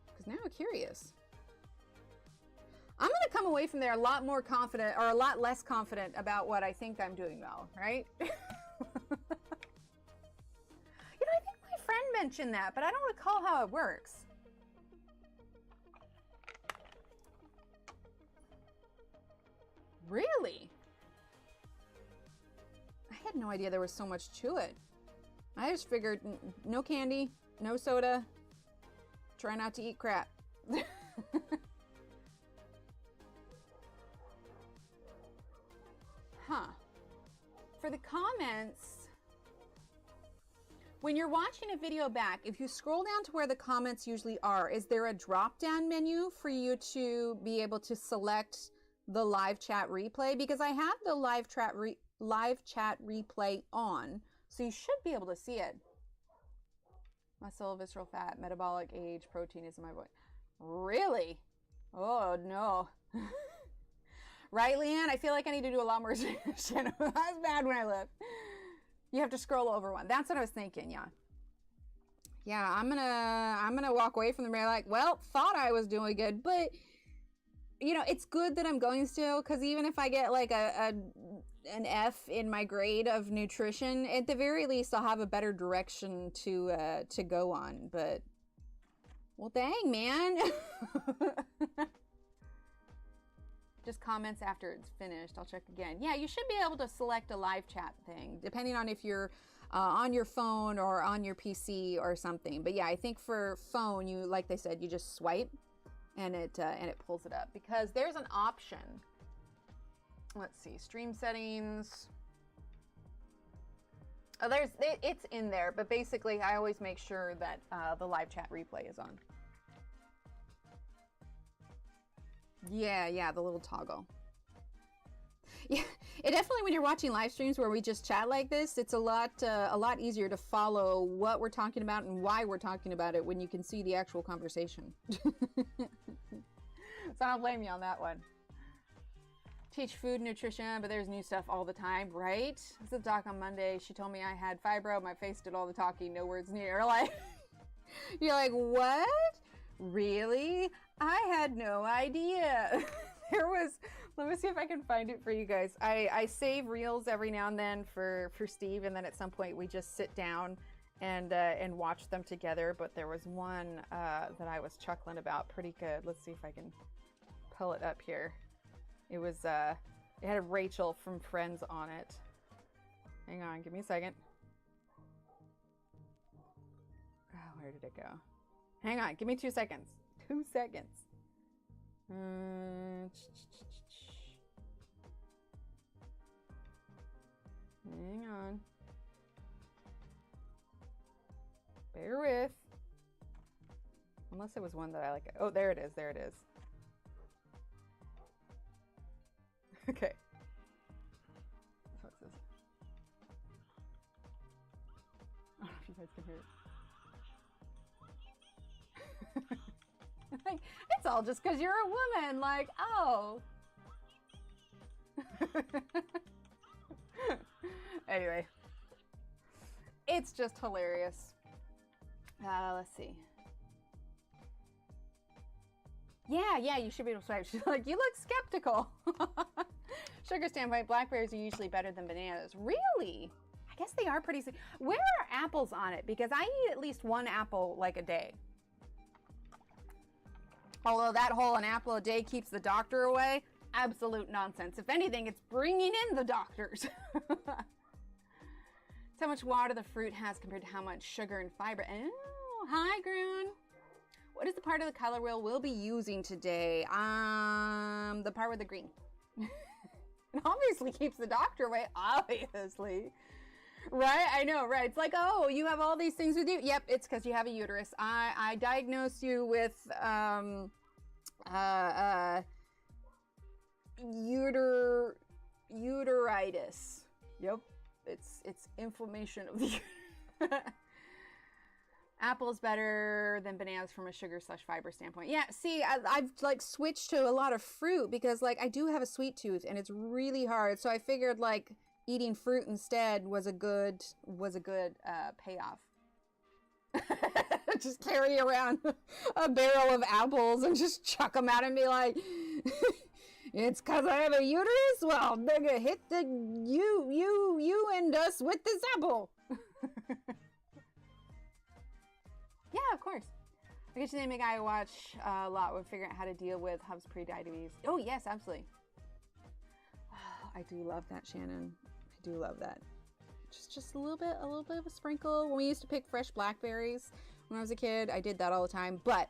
S2: Because now I'm curious. I'm going to come away from there a lot more confident, or a lot less confident about what I think I'm doing well, right? You know, I think my friend mentioned that, but I don't recall how it works. Really? I had no idea there was so much to it. I just figured no candy, no soda, try not to eat crap. Huh. For the comments, when you're watching a video back, if you scroll down to where the comments usually are, is there a drop-down menu for you to be able to select the live chat replay? Because I have the live chat replay on, so you should be able to see it. Muscle, visceral fat, metabolic age, protein is in my voice. Really? Oh, no. Right, Leanne? I feel like I need to do a lot more shit. That was bad when I left. You have to scroll over one. That's what I was thinking, yeah. Yeah, I'm gonna walk away from the mirror like, well, thought I was doing good, but you know, it's good that I'm going still, because even if I get like an F in my grade of nutrition, at the very least I'll have a better direction to go on. But well, dang, man. Just comments after it's finished. I'll check again. Yeah, you should be able to select a live chat thing, depending on if you're on your phone or on your PC or something. But yeah, I think for phone, you, like they said, you just swipe and it pulls it up, because there's an option. Let's see, stream settings. Oh, it's in there, but basically I always make sure that the live chat replay is on. Yeah, the little toggle. Yeah, it definitely, when you're watching live streams where we just chat like this, it's a lot easier to follow what we're talking about and why we're talking about it when you can see the actual conversation. So I don't blame you on that one. Teach food nutrition, but there's new stuff all the time, right? I was at the doc on Monday. She told me I had fibro. My face did all the talking, no words needed. Like, you're like, what? Really? I had no idea. There was, let me see if I can find it for you guys. I save reels every now and then for Steve, and then at some point we just sit down and watch them together. But there was one that I was chuckling about pretty good. Let's see if I can pull it up here. It was it had a Rachel from Friends on it. Hang on, give me a second. Oh, where did it go? Hang on, give me 2 seconds. 2 seconds. Hang on. Bear with. Unless it was one that I like. Oh, there it is. There it is. Okay. What's this? I don't know if you guys can hear it. Like, it's all just because you're a woman. Like, oh. Anyway, it's just hilarious. Let's see. Yeah, you should be able to swipe. She's like, you look skeptical. Sugar standpoint, blackberries are usually better than bananas. Really? I guess they are pretty. Where are apples on it? Because I eat at least one apple like a day. Although that whole an apple a day keeps the doctor away, absolute nonsense. If anything, it's bringing in the doctors. It's how much water the fruit has compared to how much sugar and fiber. Oh, hi, Groon. What is the part of the color wheel we'll be using today? The part with the green. It obviously keeps the doctor away, obviously. Right? I know, right? It's like, oh, you have all these things with you. Yep, it's because you have a uterus. I diagnosed you with uteritis. Yep, it's inflammation of the Apple's better than bananas from a sugar/fiber standpoint. Yeah, see, I've like switched to a lot of fruit because like I do have a sweet tooth and it's really hard. So I figured like eating fruit instead was a good payoff. Just carry around a barrel of apples and just chuck them out and be like, it's because I have a uterus? Well, nigga, hit the you and us with this apple. Yeah, of course. I guess you name a guy I watch a lot would figure out how to deal with Hub's pre-diabetes. Oh, yes, absolutely. Oh, I do love that, Shannon. I do love that. Just a little bit of a sprinkle. When we used to pick fresh blackberries when I was a kid, I did that all the time. But,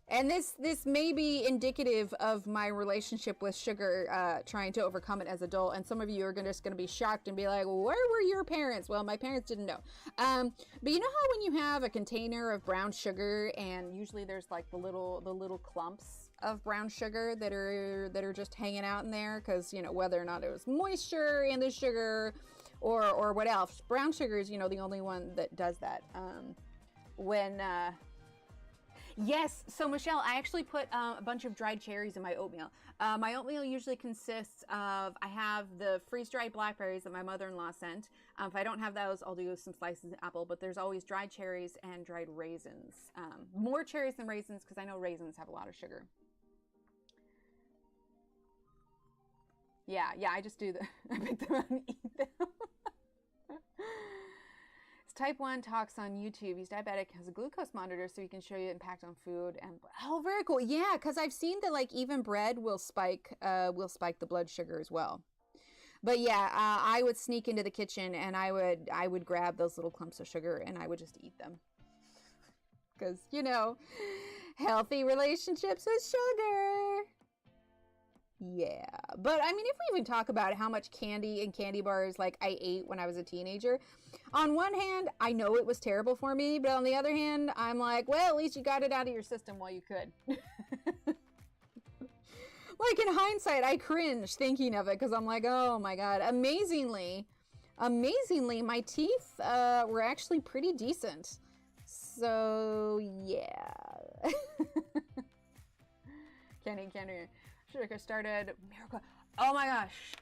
S2: and this may be indicative of my relationship with sugar, trying to overcome it as an adult. And some of you are just going to be shocked and be like, well, where were your parents? Well, my parents didn't know. But you know how when you have a container of brown sugar and usually there's like the little clumps of brown sugar that are just hanging out in there because, you know, whether or not it was moisture in the sugar or what else. Brown sugar is, you know, the only one that does that. Yes, so Michelle, I actually put a bunch of dried cherries in my oatmeal. My oatmeal usually consists of, I have the freeze-dried blackberries that my mother-in-law sent. If I don't have those, I'll do some slices of apple, but there's always dried cherries and dried raisins. More cherries than raisins because I know raisins have a lot of sugar. Yeah, I just do I pick them up and eat them. It's type 1 talks on YouTube. He's diabetic, has a glucose monitor so he can show you impact on food. And oh, very cool. Yeah, because I've seen that like even bread will spike the blood sugar as well. But yeah, I would sneak into the kitchen and I would grab those little clumps of sugar and I would just eat them. Because, you know, healthy relationships with sugar. Yeah, but I mean, if we even talk about how much candy and candy bars like I ate when I was a teenager, on one hand, I know it was terrible for me, but on the other hand, I'm like, well, at least you got it out of your system while you could. Like in hindsight, I cringe thinking of it because I'm like, oh my God, amazingly, my teeth were actually pretty decent. So yeah. Candy. Should have started Miracle. Oh my gosh.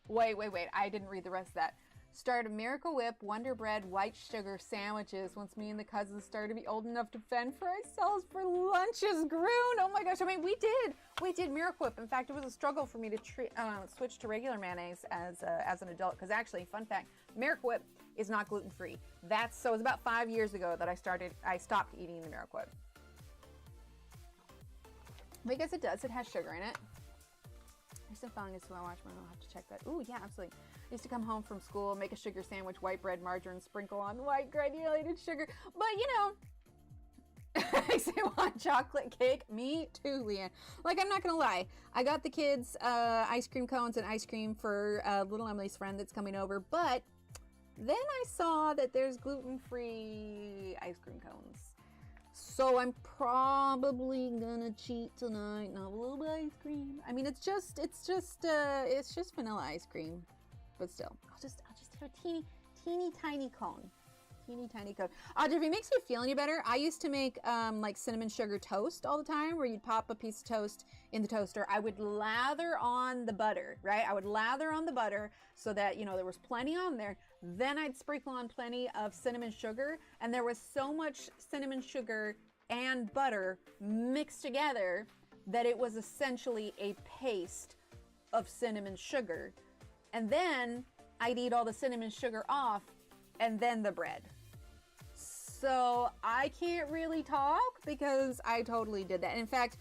S2: Wait. I didn't read the rest of that. Started Miracle Whip, Wonder Bread, white sugar sandwiches once me and the cousins started to be old enough to fend for ourselves for lunches grew. Oh my gosh. I mean, we did Miracle Whip. In fact, it was a struggle for me to switch to regular mayonnaise as an adult. Because actually, fun fact, Miracle Whip is not gluten-free. So it was about 5 years ago that I stopped eating the Miracle Whip. Because it has sugar in it. I still following this while I watch one. I'll have to check that. Ooh, yeah, absolutely. I used to come home from school, make a sugar sandwich, white bread, margarine, sprinkle on white granulated sugar. But, you know, I say want chocolate cake. Me too, Leanne. Like, I'm not going to lie. I got the kids ice cream cones and ice cream for little Emily's friend that's coming over. But then I saw that there's gluten-free ice cream cones. So I'm probably gonna cheat tonight and have a little bit of ice cream. I mean, it's just vanilla ice cream, but still, I'll just have a teeny tiny cone. Audrey, if it makes you feel any better, I used to make like cinnamon sugar toast all the time, where you'd pop a piece of toast in the toaster. I would lather on the butter, right? I would lather on the butter so that, you know, there was plenty on there. Then I'd sprinkle on plenty of cinnamon sugar, and there was so much cinnamon sugar and butter mixed together that it was essentially a paste of cinnamon sugar. And then I'd eat all the cinnamon sugar off, and then the bread. So I can't really talk because I totally did that. In fact,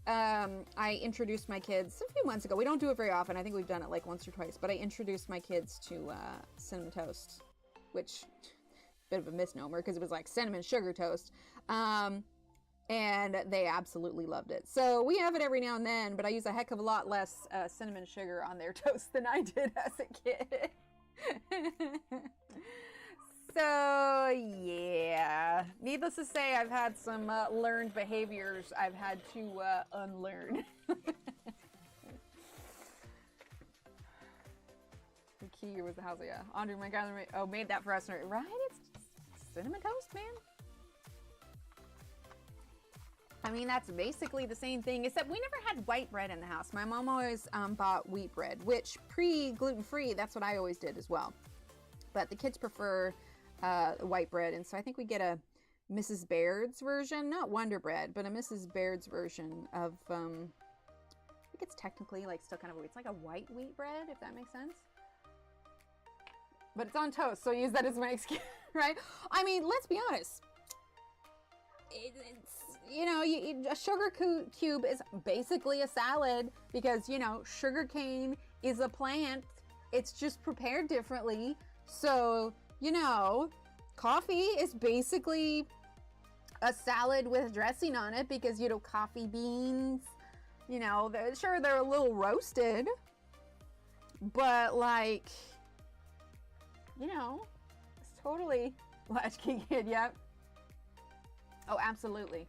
S2: I introduced my kids a few months ago. We don't do it very often. I think we've done it like once or twice, but I introduced my kids to cinnamon toast, which bit of a misnomer because it was like cinnamon sugar toast. And they absolutely loved it. So we have it every now and then, but I use a heck of a lot less cinnamon sugar on their toast than I did as a kid. So yeah, needless to say, I've had some learned behaviors I've had to unlearn. The key was the house. Yeah, Andre, my God, made that for us, right? It's cinnamon toast, man. I mean, that's basically the same thing, except we never had white bread in the house. My mom always bought wheat bread, which pre-gluten-free, that's what I always did as well. But the kids prefer white bread, and so I think we get a Mrs. Baird's version, not Wonder Bread, but a Mrs. Baird's version of, I think it's technically like still kind of, it's like a white wheat bread, if that makes sense. But it's on toast, so I use that as my excuse, right? I mean, let's be honest. It's, you know, a sugar cube is basically a salad because, you know, sugar cane is a plant. It's just prepared differently. So, you know, coffee is basically a salad with dressing on it because, you know, coffee beans, you know, they're a little roasted, but like, you know, it's totally latchkey kid, yep. Oh, absolutely.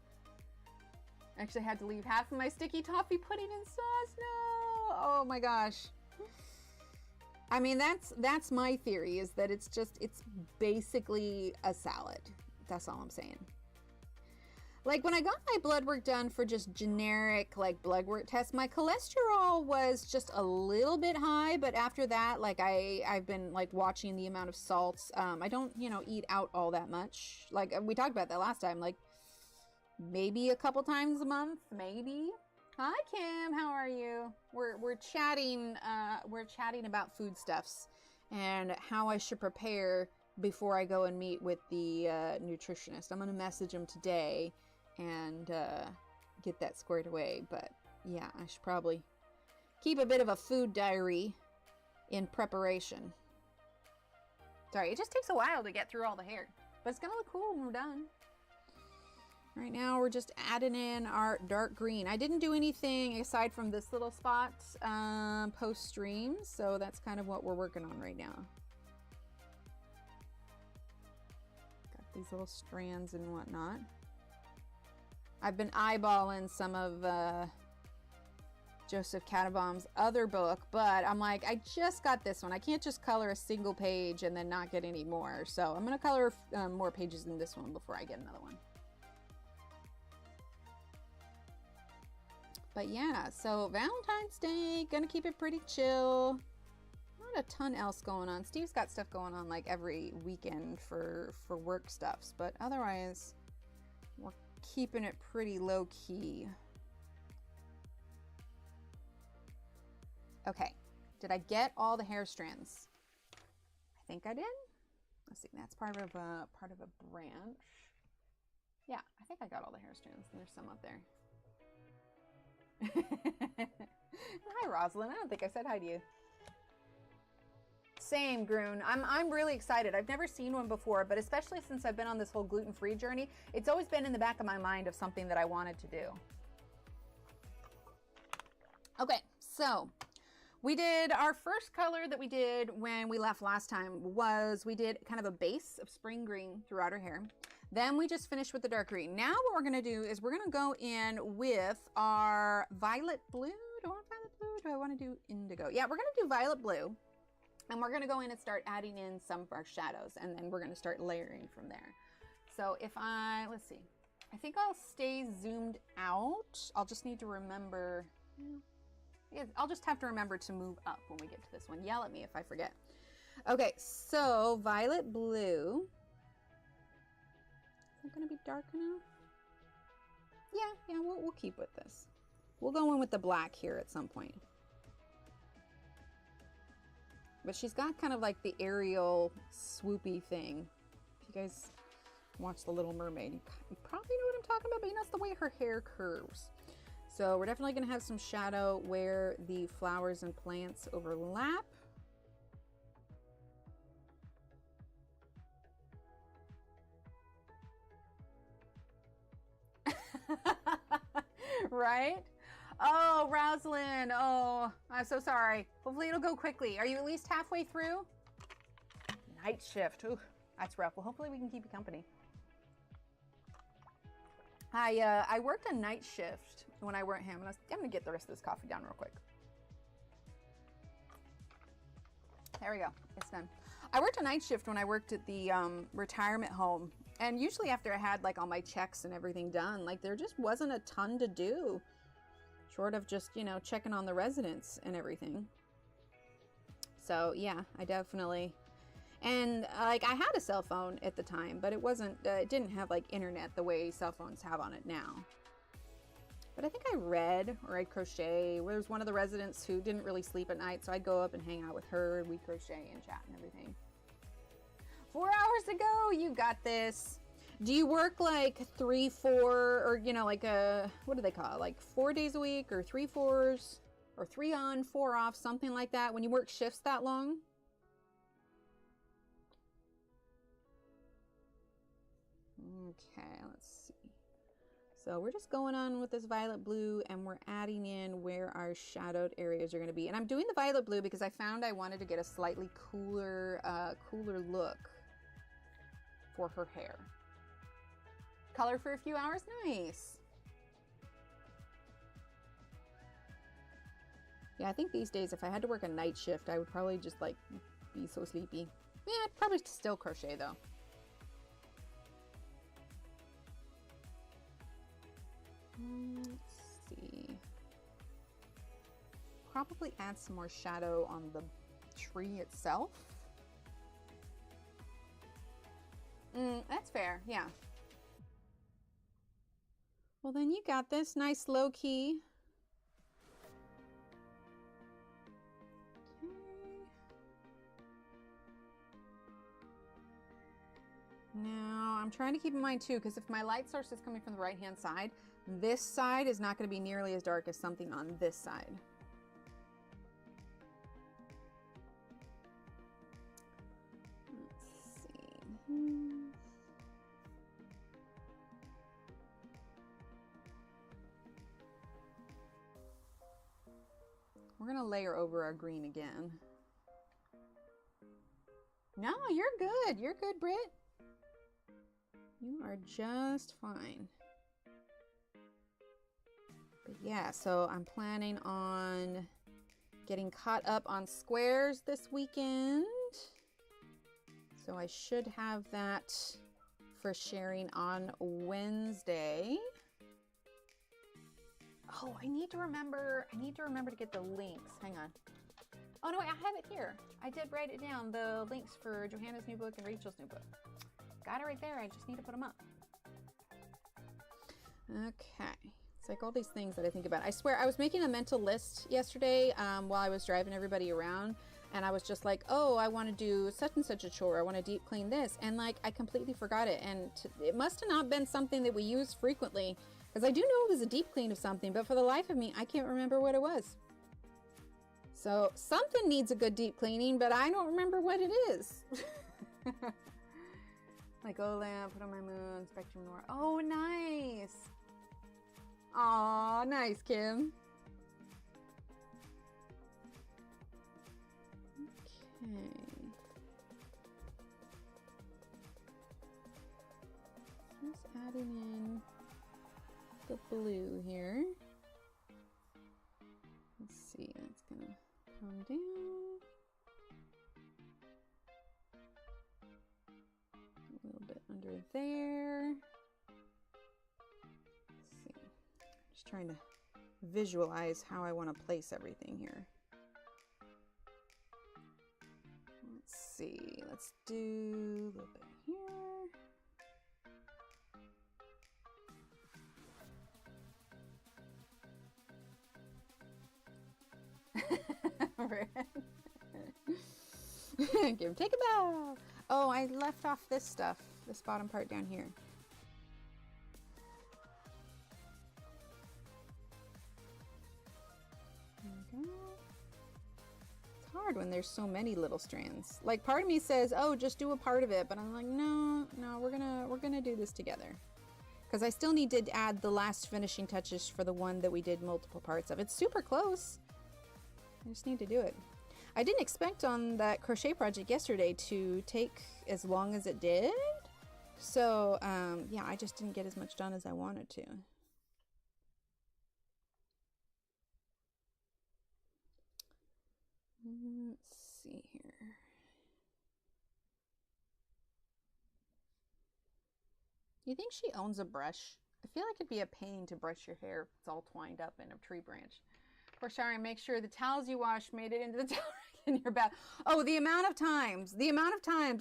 S2: Actually had to leave half of my sticky toffee pudding in sauce. No! Oh my gosh. I mean, that's my theory, is that it's basically a salad. That's all I'm saying. Like when I got my blood work done for just generic like blood work tests, my cholesterol was just a little bit high, but after that, like I've been like watching the amount of salts. I don't, you know, eat out all that much. Like we talked about that last time, like maybe a couple times a month, maybe. Hi Kim, how are you? We're chatting about foodstuffs and how I should prepare before I go and meet with the nutritionist. I'm gonna message him today and get that squared away. But yeah, I should probably keep a bit of a food diary in preparation. Sorry, it just takes a while to get through all the hair, but it's gonna look cool when we're done. Right now we're just adding in our dark green. I didn't do anything aside from this little spot post stream, so that's kind of what we're working on right now. Got these little strands and whatnot. I've been eyeballing some of Joseph Catimbang's other book, but I'm like, I just got this one. I can't just color a single page and then not get any more. So I'm gonna color more pages in this one before I get another one. But yeah, so Valentine's Day, gonna keep it pretty chill. Not a ton else going on. Steve's got stuff going on like every weekend for work stuffs, but otherwise we're keeping it pretty low key. Okay, did I get all the hair strands? I think I did. Let's see, that's part of a branch. Yeah, I think I got all the hair strands. There's some up there. Hi Rosalind, I don't think I said hi to you. Same, Groon. I'm really excited. I've never seen one before, but especially since I've been on this whole gluten-free journey, it's always been in the back of my mind of something that I wanted to do. Okay, so we did our first color that we did when we left last time was we did kind of a base of spring green throughout her hair. Then we just finished with the dark green. Now what we're gonna do is we're gonna go in with our violet blue. Do I want violet blue? Do I wanna do indigo? Yeah, we're gonna do violet blue. And we're gonna go in and start adding in some of our shadows, and then we're gonna start layering from there. So if let's see, I think I'll stay zoomed out. I'll just need to remember, yeah, I'll just have to remember to move up when we get to this one. Yell at me if I forget. Okay, so violet blue. Is it gonna be dark enough? Yeah, we'll keep with this. We'll go in with the black here at some point. But she's got kind of like the Ariel swoopy thing. If you guys watch The Little Mermaid, you probably know what I'm talking about, but you know, it's the way her hair curves. So we're definitely gonna have some shadow where the flowers and plants overlap. Right? Oh, Rosalind. Oh, I'm so sorry. Hopefully it'll go quickly. Are you at least halfway through? Night shift. Ooh, that's rough. Well, hopefully we can keep you company. I worked a night shift when I weren't him. I'm gonna get the rest of this coffee down real quick. There we go. It's done. I worked a night shift when I worked at the retirement home. And usually after I had like all my checks and everything done, like there just wasn't a ton to do. Short of just, you know, checking on the residents and everything. So yeah, I definitely, and like I had a cell phone at the time, but it wasn't, it didn't have like internet the way cell phones have on it now. But I think I read or I'd crochet. There was one of the residents who didn't really sleep at night, so I'd go up and hang out with her and we'd crochet and chat and everything. 4 hours to go, you got this. Do you work like 3, 4, or you know, like what do they call it? Like 4 days a week, or 3 4s, or 3 on, 4 off, something like that when you work shifts that long? Okay, let's see. So we're just going on with this violet blue and we're adding in where our shadowed areas are going to be. And I'm doing the violet blue because I found I wanted to get a slightly cooler look for her hair. Color for a few hours, nice. Yeah, I think these days if I had to work a night shift, I would probably just like be so sleepy. Yeah, I'd probably still crochet though. Let's see. Probably add some more shadow on the tree itself. That's fair, yeah. Well, then you got this nice low key. Okay. Now, I'm trying to keep in mind too, because if my light source is coming from the right-hand side, this side is not going to be nearly as dark as something on this side. Let's see. We're going to layer over our green again. No, you're good. You're good, Britt. You are just fine. But yeah, so I'm planning on getting caught up on squares this weekend. So I should have that for sharing on Wednesday. Oh, I need to remember to get the links. Hang on. Oh no, wait, I have it here. I did write it down, the links for Johanna's new book and Rachel's new book. Got it right there. I just need to put them up. Okay. It's like all these things that I think about. I swear, I was making a mental list yesterday while I was driving everybody around, and I was just like, oh, I want to do such and such a chore. I want to deep clean this. And like, I completely forgot it. And it must have not been something that we use frequently, because I do know it was a deep clean of something, but for the life of me, I can't remember what it was. So something needs a good deep cleaning, but I don't remember what it is. Like, oh, lamp, put on my moon, spectrum noir. Oh, nice. Aw, nice, Kim. Okay. Just adding in the blue here. Let's see, that's gonna come down. A little bit under there. Let's see. Just trying to visualize how I want to place everything here. Let's see. Let's do a little bit here. Give, take a bow. Oh, I left off this stuff, this bottom part down here. There we go. It's hard when there's so many little strands. Like, part of me says, oh, just do a part of it, but I'm like, no, we're gonna do this together. Because I still need to add the last finishing touches for the one that we did multiple parts of. It's super close. I just need to do it. I didn't expect on that crochet project yesterday to take as long as it did. So, yeah, I just didn't get as much done as I wanted to. Let's see here. You think she owns a brush? I feel like it'd be a pain to brush your hair if it's all twined up in a tree branch. Or sorry, make sure the towels you washed made it into the towel in your bath. Oh, the amount of times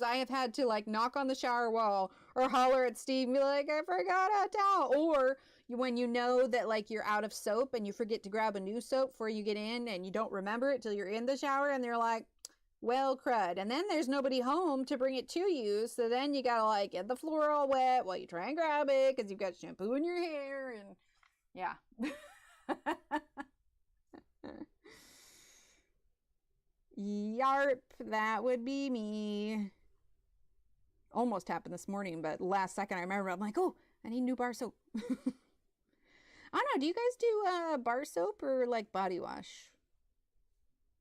S2: I have had to like knock on the shower wall or holler at Steve and be like, I forgot a towel. Or when you know that like you're out of soap and you forget to grab a new soap before you get in and you don't remember it till you're in the shower and they're like, well, crud. And then there's nobody home to bring it to you. So then you gotta like get the floor all wet while you try and grab it because you've got shampoo in your hair and yeah. Yarp, that would be me. Almost happened this morning, but last second I remember, I'm like, oh, I need new bar soap. I don't know, do you guys do bar soap or like body wash?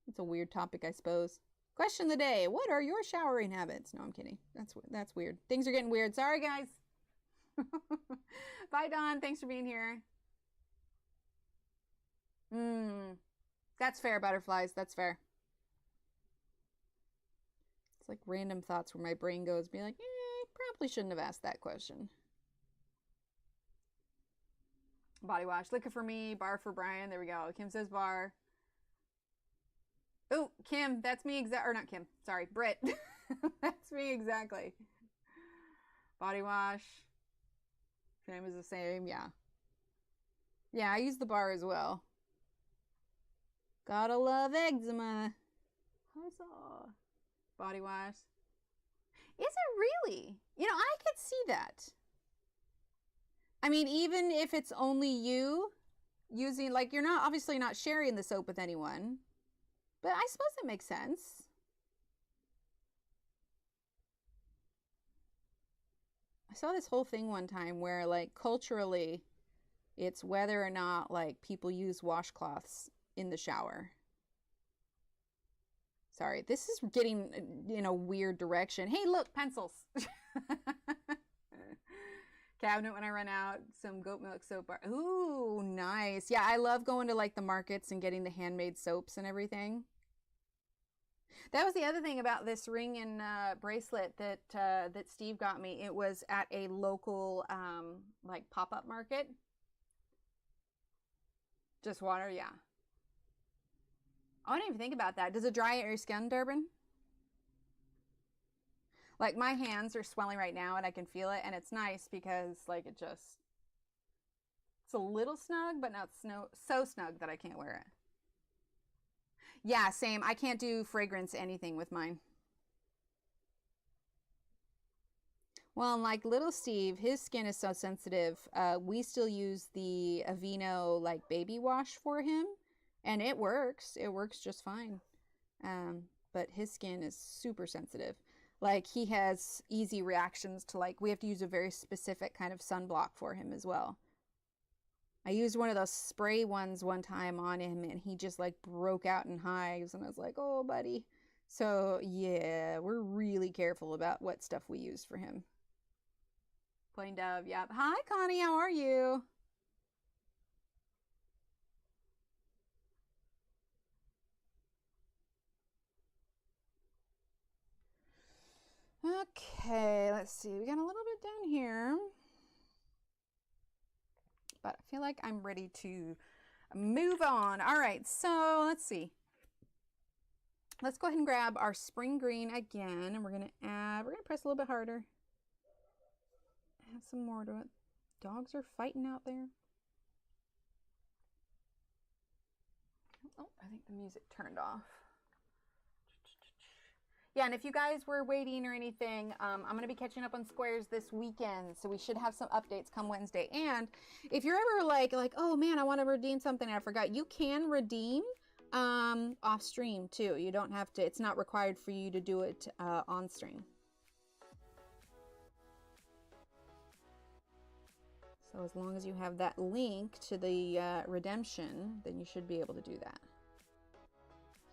S2: It's a weird topic, I suppose. Question of the day, what are your showering habits? No, I'm kidding. That's weird. Things are getting weird. Sorry, guys. Bye, Dawn. Thanks for being here. That's fair, butterflies. That's fair. It's like random thoughts where my brain goes, be like, probably shouldn't have asked that question. Body wash. Liquor for me, bar for Brian. There we go. Kim says bar. Oh, Kim, that's me or not Kim. Sorry, Britt. That's me exactly. Body wash. Name is the same, yeah. Yeah, I use the bar as well. Gotta love eczema. Huzzah. Body wash. Is it really? You know, I could see that. I mean, even if it's only you using, like, you're not obviously not sharing the soap with anyone, but I suppose it makes sense. I saw this whole thing one time where, like, culturally, it's whether or not, like, people use washcloths in the shower. Sorry, this is getting in a weird direction. Hey, look, pencils. Cabinet when I run out. Some goat milk soap bar. Ooh, nice. Yeah, I love going to, like, the markets and getting the handmade soaps and everything. That was the other thing about this ring and bracelet that Steve got me. It was at a local, like, pop-up market. Just water, yeah. I didn't even think about that. Does it dry out your skin, Durbin? Like, my hands are swelling right now and I can feel it, and it's nice because, like, it's a little snug, but not so snug that I can't wear it. Yeah, same. I can't do fragrance anything with mine. Well, like little Steve, his skin is so sensitive. We still use the Aveeno, like, baby wash for him. And it works. It works just fine. But his skin is super sensitive. Like, he has easy reactions to, like, we have to use a very specific kind of sunblock for him as well. I used one of those spray ones one time on him, and he just, like, broke out in hives. And I was like, oh, buddy. So, yeah, we're really careful about what stuff we use for him. Plain Dove, yep. Hi, Connie. How are you? Okay, let's see. We got a little bit down here. But I feel like I'm ready to move on. All right, so let's see. Let's go ahead and grab our spring green again, and we're gonna press a little bit harder. Add some more to it. Dogs are fighting out there. Oh, I think the music turned off. Yeah, and if you guys were waiting or anything, I'm going to be catching up on squares this weekend, so we should have some updates come Wednesday. And if you're ever like, oh man, I want to redeem something and I forgot, you can redeem off stream too. You don't have to, it's not required for you to do it on stream. So as long as you have that link to the redemption, then you should be able to do that.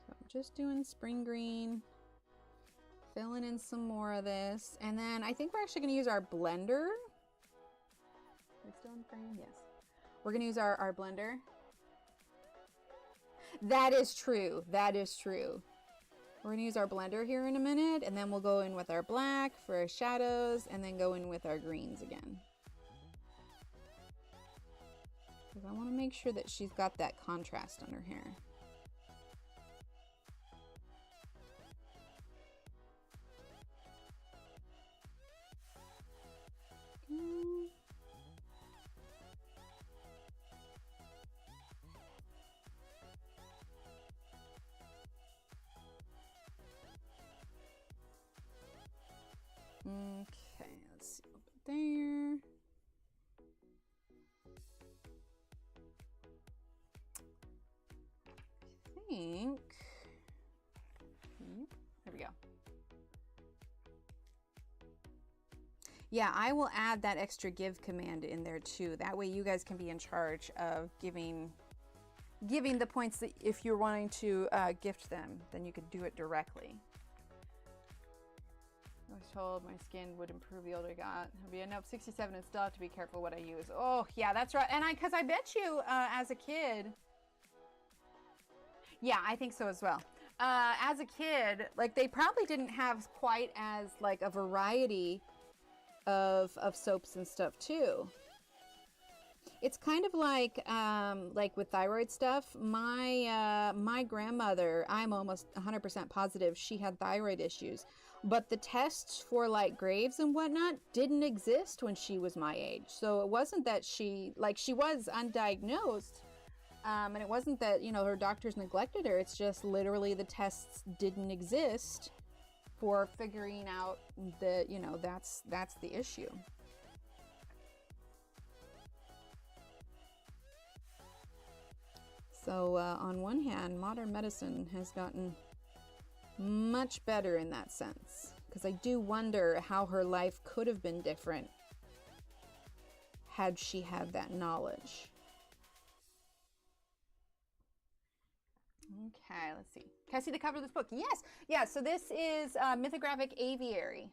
S2: So I'm just doing spring green. Filling in some more of this. And then I think we're actually going to use our blender. Are we still in frame? Yes. We're going to use our blender. That is true. That is true. We're going to use our blender here in a minute. And then we'll go in with our black for our shadows. And then go in with our greens again. Because I want to make sure that she's got that contrast on her hair. Okay, let's see over there. I think. There we go. Yeah, I will add that extra give command in there too. That way you guys can be in charge of giving the points that if you're wanting to gift them, then you could do it directly. I was told my skin would improve the older I got. I'll be nope, 67 and still have to be careful what I use. Oh, yeah, that's right. And because I bet you as a kid, yeah, I think so as well. As a kid, like they probably didn't have quite as like a variety of soaps and stuff too. It's kind of like with thyroid stuff. My grandmother, I'm almost 100% positive she had thyroid issues, but the tests for like Graves and whatnot didn't exist when she was my age. So it wasn't that she was undiagnosed, and it wasn't that, you know, her doctors neglected her. It's just literally the tests didn't exist for figuring out that, you know, that's the issue. So on one hand, modern medicine has gotten much better in that sense, because I do wonder how her life could have been different had she had that knowledge. Okay, let's see. Can I see the cover of this book? Yes. Yeah, so this is Mythographic Aviary.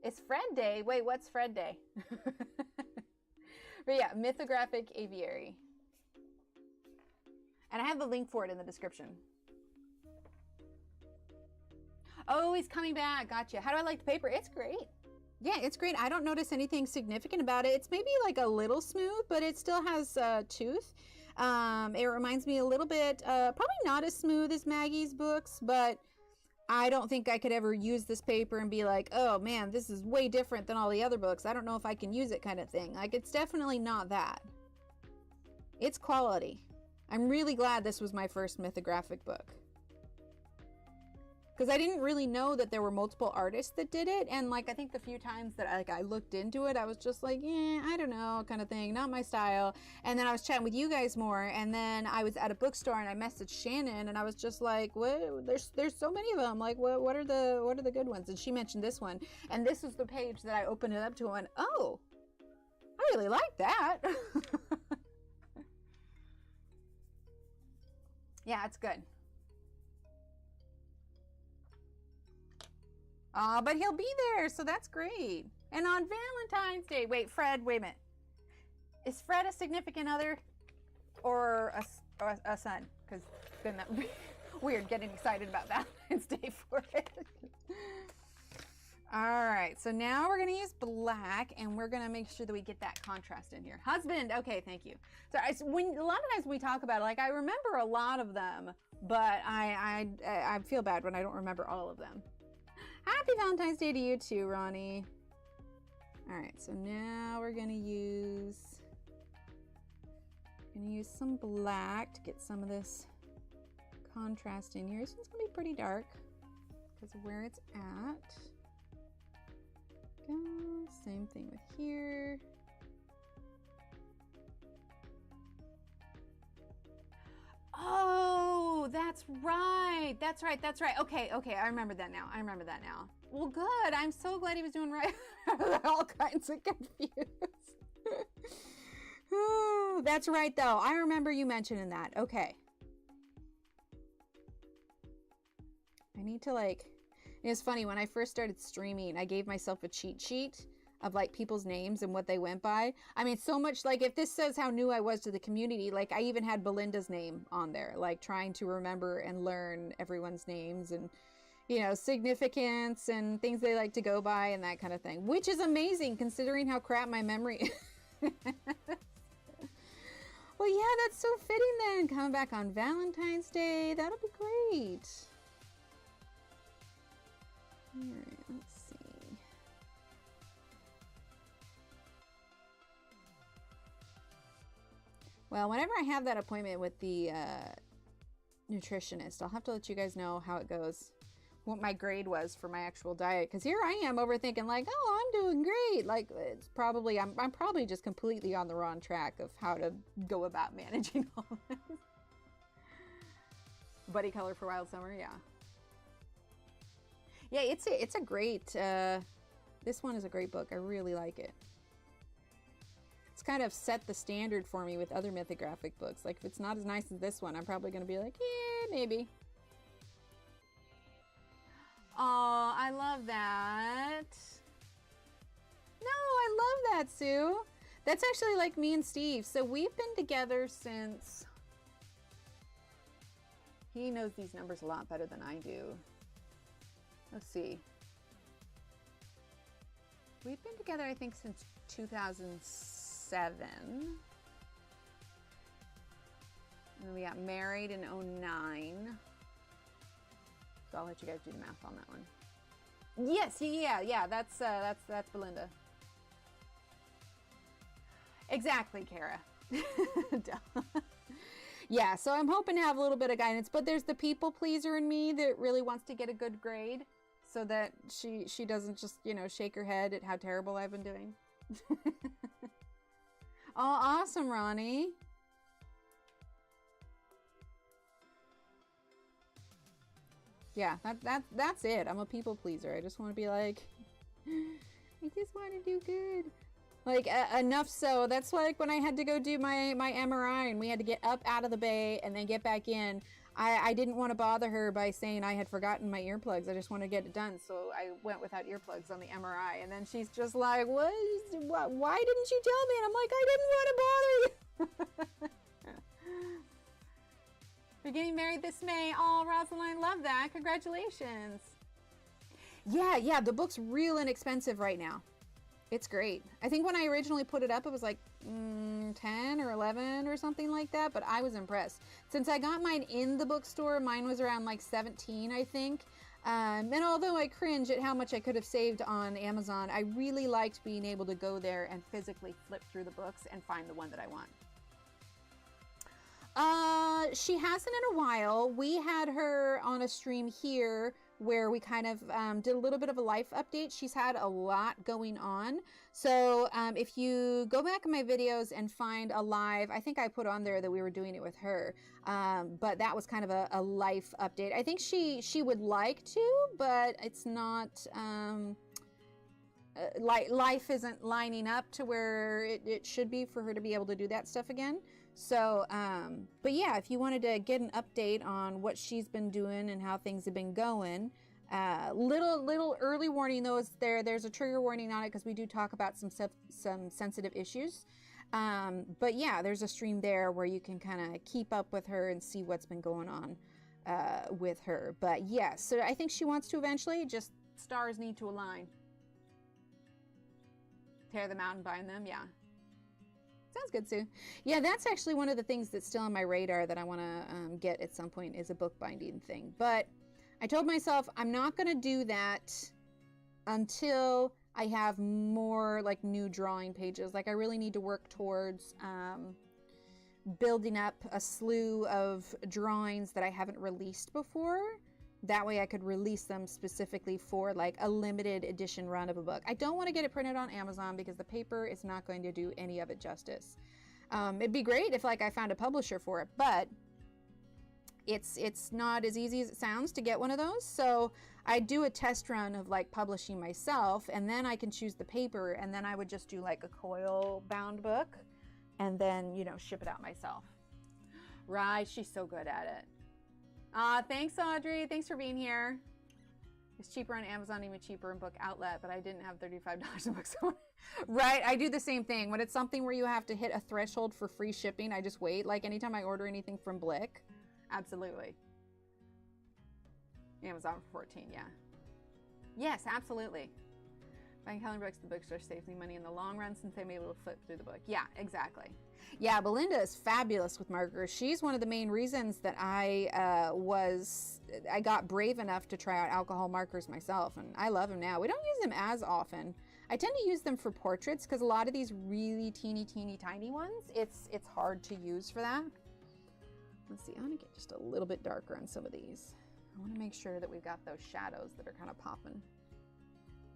S2: It's Fred Day. Wait, what's Fred Day? But yeah, Mythographic Aviary. And I have the link for it in the description. Oh, he's coming back. Gotcha. How do I like the paper? It's great. Yeah, it's great. I don't notice anything significant about it. It's maybe like a little smooth, but it still has tooth. It reminds me a little bit, probably not as smooth as Maggie's books, but I don't think I could ever use this paper and be like, oh man, this is way different than all the other books. I don't know if I can use it, kind of thing. Like, it's definitely not that. It's quality. I'm really glad this was my first mythographic book, because I didn't really know that there were multiple artists that did it. And like, I think the few times that I looked into it, I was just like, yeah, I don't know, kind of thing, not my style. And then I was chatting with you guys more, and then I was at a bookstore and I messaged Shannon, and I was just like, what? There's so many of them. Like, what are the good ones? And she mentioned this one, and this was the page that I opened it up to and went, oh, I really like that. Yeah, it's good. But he'll be there, so that's great. And on Valentine's Day, wait, Fred, wait a minute. Is Fred a significant other or a son? Because then that would be weird getting excited about Valentine's Day for it. All right, so now we're gonna use black, and we're gonna make sure that we get that contrast in here. Husband, okay, thank you. So a lot of times we talk about it, like, I remember a lot of them, but I feel bad when I don't remember all of them. Happy Valentine's Day to you too, Ronnie. All right, so now we're gonna use some black to get some of this contrast in here. This one's gonna be pretty dark because of where it's at. Go, same thing with here. Oh, that's right. That's right. That's right. Okay. Okay. I remember that now. I remember that now. Well, good. I'm so glad he was doing right. All kinds of confused. That's right, though. I remember you mentioning that. Okay. I need to, like, it's funny. When I first started streaming, I gave myself a cheat sheet of like people's names and what they went by. I mean, so much, like, if this says how new I was to the community, like, I even had Belinda's name on there, like trying to remember and learn everyone's names and, you know, significance and things they like to go by and that kind of thing, which is amazing considering how crap my memory is. Well, yeah, that's so fitting then. Coming back on Valentine's Day. That'll be great. All right, let's see. Well, whenever I have that appointment with the nutritionist, I'll have to let you guys know how it goes, what my grade was for my actual diet. Because here I am overthinking, like, oh, I'm doing great. Like, it's probably, I'm probably just completely on the wrong track of how to go about managing all this. Buddy Color for Wild Summer, yeah. Yeah, it's a great, this one is a great book. I really like it. It's kind of set the standard for me with other mythographic books. Like, if it's not as nice as this one, I'm probably going to be like, yeah, maybe. Oh, I love that. No, I love that, Sue. That's actually like me and Steve. So we've been together since... He knows these numbers a lot better than I do. Let's see. We've been together, I think, since 2007. And then we got married in 09. So I'll let you guys do the math on that one. Yes, yeah. That's Belinda. Exactly, Kara. Yeah, so I'm hoping to have a little bit of guidance, but there's the people pleaser in me that really wants to get a good grade so that she doesn't just, you know, shake her head at how terrible I've been doing. Oh, awesome, Ronnie. Yeah, that's it. I'm a people pleaser. I just want to be like, I just want to do good. Like, enough so. That's like when I had to go do my MRI and we had to get up out of the bay and then get back in. I didn't want to bother her by saying I had forgotten my earplugs. I just want to get it done. So I went without earplugs on the MRI. And then she's just like, why didn't you tell me? And I'm like, I didn't want to bother you. You're getting married this May. Oh, Rosalind, love that. Congratulations. Yeah, the book's real inexpensive right now. It's great. I think when I originally put it up, it was like 10 or 11 or something like that, but I was impressed. Since I got mine in the bookstore, mine was around like 17, I think. And although I cringe at how much I could have saved on Amazon, I really liked being able to go there and physically flip through the books and find the one that I want. She hasn't in a while. We had her on a stream here where we kind of did a little bit of a life update. She's had a lot going on. So if you go back in my videos and find a live, I think I put on there that we were doing it with her. But that was kind of a life update. I think she would like to, but it's not, life isn't lining up to where it should be for her to be able to do that stuff again. So, but yeah, if you wanted to get an update on what she's been doing and how things have been going, little early warning though is there's a trigger warning on it because we do talk about some sensitive issues. But yeah, there's a stream there where you can kind of keep up with her and see what's been going on with her. But yes, so I think she wants to eventually, just stars need to align. Tear them out and bind them, yeah. Sounds good, Sue. Yeah, that's actually one of the things that's still on my radar that I want to get at some point is a book binding thing. But I told myself I'm not going to do that until I have more like new drawing pages. Like I really need to work towards building up a slew of drawings that I haven't released before. That way I could release them specifically for like a limited edition run of a book. I don't want to get it printed on Amazon because the paper is not going to do any of it justice. It'd be great if like I found a publisher for it, but it's not as easy as it sounds to get one of those. So I do a test run of like publishing myself and then I can choose the paper and then I would just do like a coil bound book and then, you know, ship it out myself. Right, she's so good at it. Thanks, Audrey. Thanks for being here. It's cheaper on Amazon, even cheaper in Book Outlet, but I didn't have $35 in books. Right, I do the same thing. When it's something where you have to hit a threshold for free shipping, I just wait. Like anytime I order anything from Blick, absolutely. Amazon for 14, yeah. Yes, absolutely. Buying coloring books at the bookstore saves me money in the long run since I'm able to flip through the book. Yeah, exactly. Yeah, Belinda is fabulous with markers. She's one of the main reasons that I got brave enough to try out alcohol markers myself, and I love them now. We don't use them as often. I tend to use them for portraits because a lot of these really teeny tiny ones, it's hard to use for that. Let's see, I want to get just a little bit darker on some of these. I want to make sure that we've got those shadows that are kind of popping.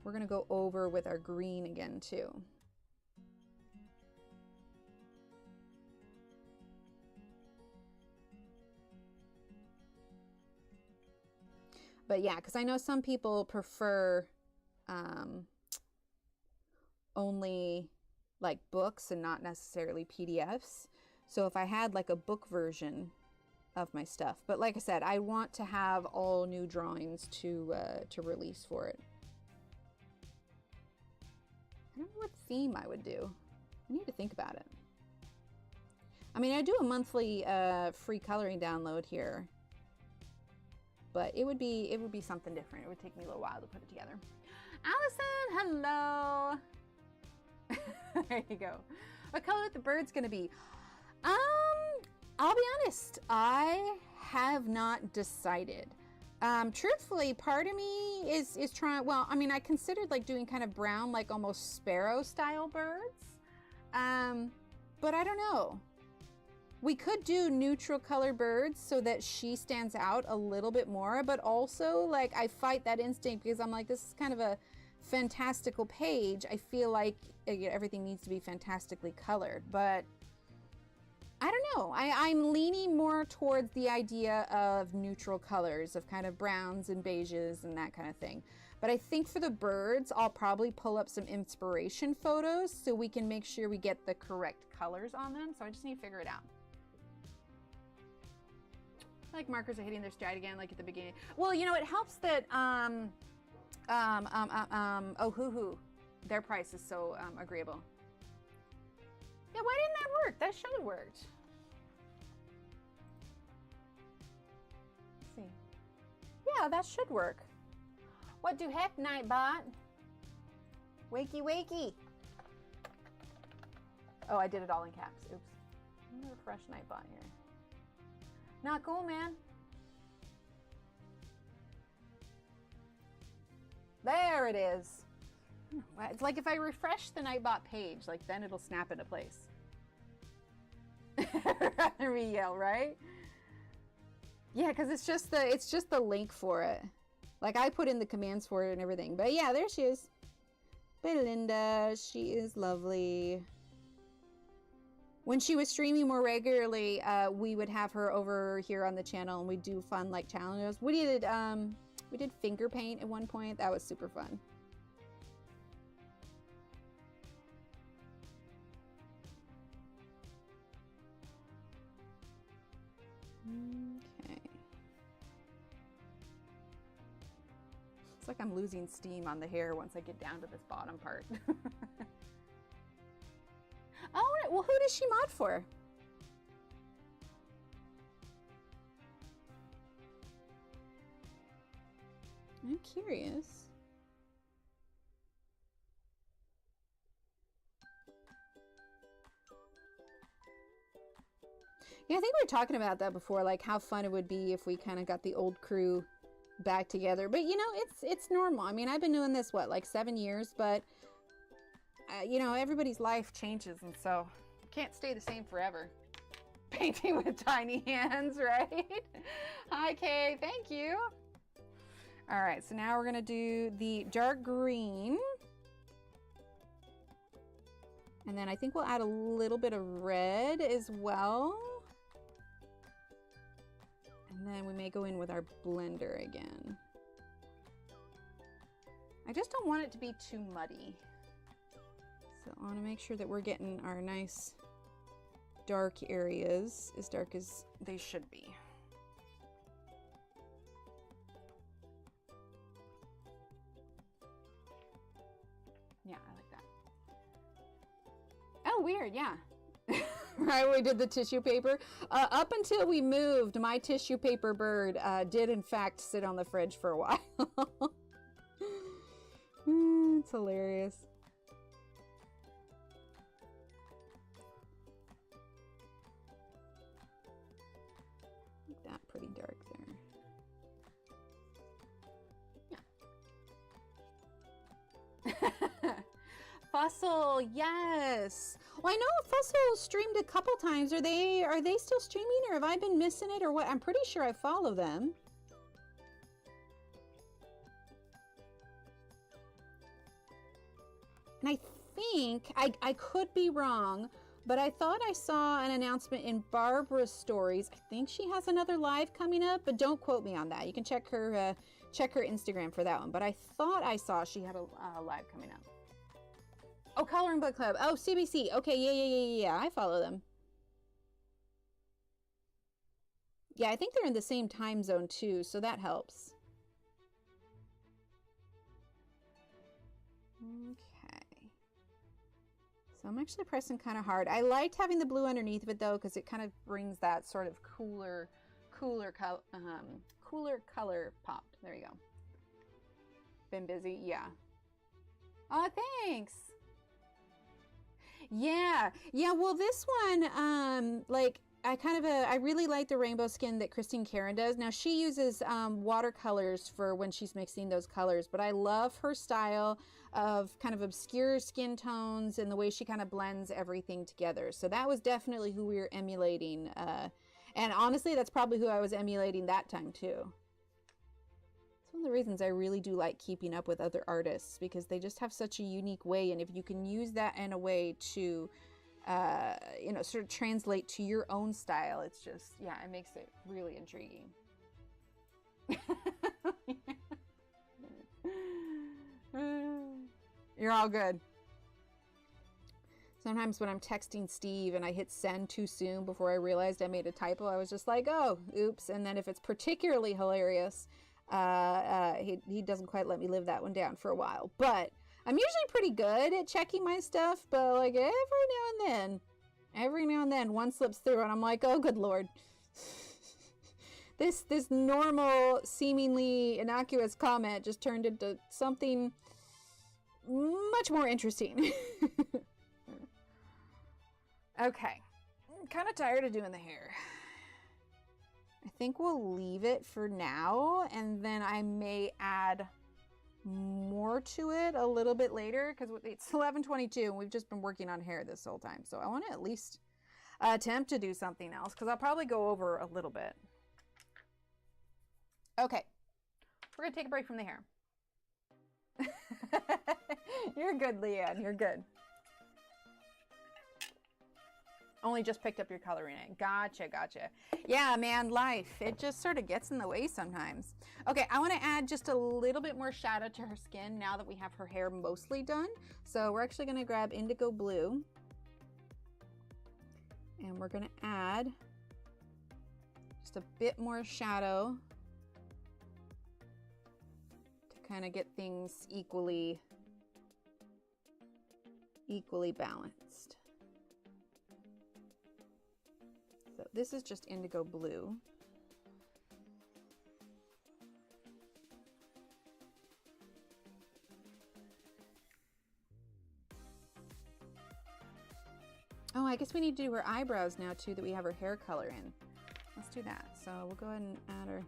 S2: We're going to go over with our green again too. But yeah, because I know some people prefer only like books and not necessarily PDFs. So if I had like a book version of my stuff, but like I said, I want to have all new drawings to release for it. I don't know what theme I would do. I need to think about it. I mean, I do a monthly free coloring download here, but it would be something different. It would take me a little while to put it together. Allison, hello. There you go. What color the bird's gonna be? I'll be honest, I have not decided. Truthfully, part of me is trying, well, I mean, I considered like doing kind of brown, like almost sparrow style birds. But I don't know. We could do neutral color birds so that she stands out a little bit more, but also like I fight that instinct because I'm like, this is kind of a fantastical page. I feel like everything needs to be fantastically colored, but I don't know. I'm leaning more towards the idea of neutral colors, of kind of browns and beiges and that kind of thing. But I think for the birds, I'll probably pull up some inspiration photos so we can make sure we get the correct colors on them. So I just need to figure it out. I feel like markers are hitting their stride again, like at the beginning. Well, you know, it helps that, Hoo, their price is so agreeable. Yeah, why didn't that work? That should have worked. Let's see. Yeah, that should work. What do heck, Nightbot? Wakey, wakey. Oh, I did it all in caps. Oops. Let me refresh Nightbot here. Not cool, man. There it is. It's like if I refresh the Nightbot page, like then it'll snap into place. Rather me yell, right? Yeah, because it's just the link for it. Like I put in the commands for it and everything. But yeah, there she is. Belinda, she is lovely. When she was streaming more regularly, we would have her over here on the channel and we'd do fun like challenges. We did finger paint at one point. That was super fun. Okay. It's like I'm losing steam on the hair once I get down to this bottom part. Oh, well, who does she mod for? I'm curious. Yeah, I think we were talking about that before, like how fun it would be if we kind of got the old crew back together. But you know, it's normal. I mean, I've been doing this, what, like 7 years, but you know, everybody's life changes, and so you can't stay the same forever. Painting with tiny hands, right? Hi, Kay, thank you. All right, so now we're gonna do the dark green. And then I think we'll add a little bit of red as well. And then we may go in with our blender again. I just don't want it to be too muddy. So I want to make sure that we're getting our nice dark areas as dark as they should be. Yeah, I like that. Oh, weird, yeah. Right, we did the tissue paper. Up until we moved, my tissue paper bird did in fact sit on the fridge for a while. It's hilarious. Make that pretty dark there. Yeah. Fossil, yes. Well, I know Fossil streamed a couple times. Are they still streaming, or have I been missing it, or what? I'm pretty sure I follow them. And I think, I could be wrong, but I thought I saw an announcement in Barbara's stories. I think she has another live coming up, but don't quote me on that. You can check her Instagram for that one. But I thought I saw she had a live coming up. Oh, Coloring Book Club. Oh, CBC. Okay, yeah. I follow them. Yeah, I think they're in the same time zone too, so that helps. Okay. So I'm actually pressing kind of hard. I liked having the blue underneath of it though, because it kind of brings that sort of cooler color pop. There you go. Been busy? Yeah. Oh, thanks. Yeah. Yeah, well, this one, like, I really like the rainbow skin that Christine Karen does. Now, she uses watercolors for when she's mixing those colors, but I love her style of kind of obscure skin tones and the way she kind of blends everything together. So that was definitely who we were emulating. And honestly, that's probably who I was emulating that time, too. It's one of the reasons I really do like keeping up with other artists, because they just have such a unique way. And if you can use that in a way to you know, sort of translate to your own style, it's just, yeah, it makes it really intriguing. You're all good. Sometimes when I'm texting Steve and I hit send too soon before I realized I made a typo, I was just like, oh, oops. And then if it's particularly hilarious, he doesn't quite let me live that one down for a while. But I'm usually pretty good at checking my stuff, but like every now and then one slips through and I'm like, oh, good Lord. This normal, seemingly innocuous comment just turned into something much more interesting. Okay, I'm kind of tired of doing the hair. I think we'll leave it for now, and then I may add more to it a little bit later, because it's 11:22 and we've just been working on hair this whole time. So I want to at least attempt to do something else, because I'll probably go over a little bit. Okay, we're gonna take a break from the hair. You're good, Leanne, you're good. Only just picked up your coloring it. Gotcha, gotcha. Yeah, man, life. It just sort of gets in the way sometimes. Okay, I want to add just a little bit more shadow to her skin now that we have her hair mostly done. So we're actually going to grab indigo blue. And we're going to add just a bit more shadow to kind of get things equally balanced. So this is just indigo blue. Oh, I guess we need to do her eyebrows now too, that we have her hair color in. Let's do that. So we'll go ahead and add her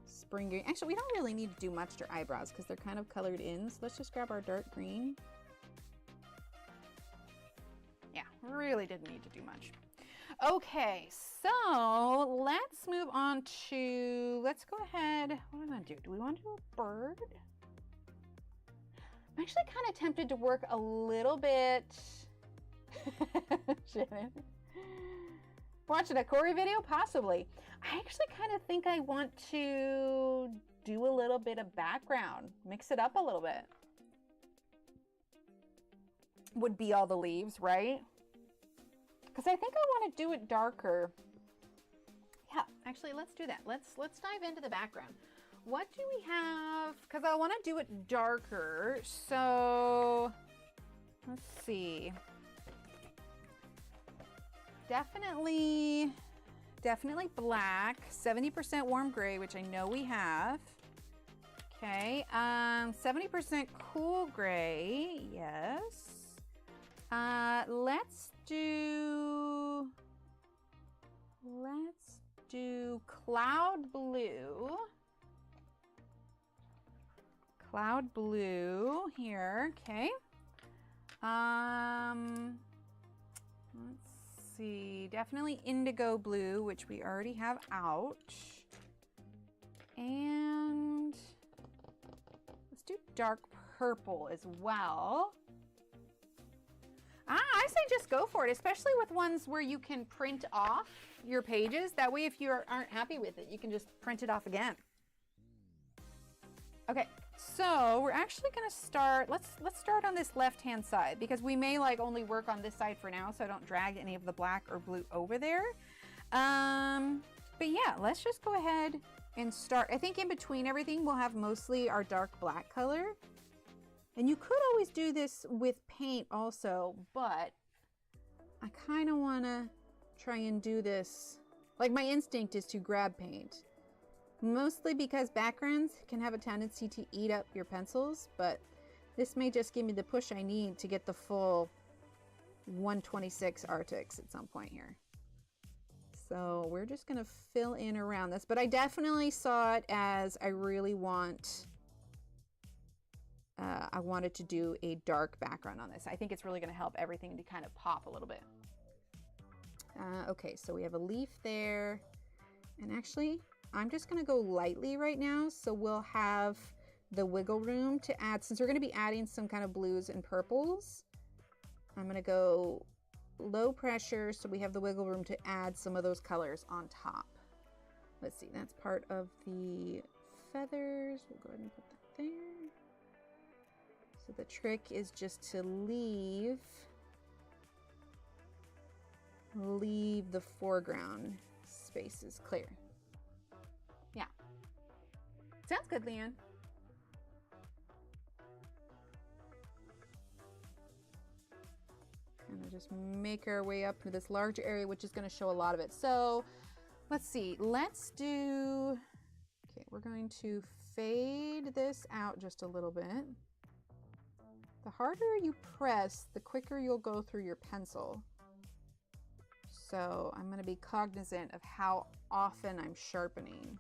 S2: spring green. Actually, we don't really need to do much to her eyebrows because they're kind of colored in. So let's just grab our dark green. Yeah, really didn't need to do much. Okay, so let's move on to, let's go ahead. What do we want to do? Do we want to do a bird? I'm actually kind of tempted to work a little bit. Shannon. Watching a Corey video? Possibly. I actually kind of think I want to do a little bit of background. Mix it up a little bit. Would be all the leaves, right? Because I think I want to do it darker. Yeah, actually, let's do that. Let's dive into the background. What do we have? Because I want to do it darker. So let's see. Definitely black. 70% warm gray, which I know we have. Okay. 70% cool gray. Yes. Let's do cloud blue. Cloud blue here, okay. Let's see, definitely indigo blue, which we already have out. And let's do dark purple as well. I say just go for it, especially with ones where you can print off your pages. That way, if you aren't happy with it, you can just print it off again. Okay, so we're actually going to start, let's start on this left-hand side, because we may like only work on this side for now, so I don't drag any of the black or blue over there. But yeah, let's just go ahead and start. I think in between everything, we'll have mostly our dark black color. And you could always do this with paint also, but I kind of want to try and do this. Like, my instinct is to grab paint. Mostly because backgrounds can have a tendency to eat up your pencils, but this may just give me the push I need to get the full 126 Arrtx at some point here. So we're just gonna fill in around this, but I definitely saw it as I really want, I wanted to do a dark background on this. I think it's really gonna help everything to kind of pop a little bit. Okay, so we have a leaf there, and actually I'm just gonna go lightly right now, so we'll have the wiggle room to add, since we're gonna be adding some kind of blues and purples. I'm gonna go low pressure so we have the wiggle room to add some of those colors on top. Let's see, that's part of the feathers. We'll go ahead and put that there. So the trick is just to leave the foreground spaces clear. Yeah. Sounds good, Leanne. Kind of just make our way up to this large area, which is going to show a lot of it. So let's see, let's do, okay, we're going to fade this out just a little bit. The harder you press, the quicker you'll go through your pencil. So I'm going to be cognizant of how often I'm sharpening.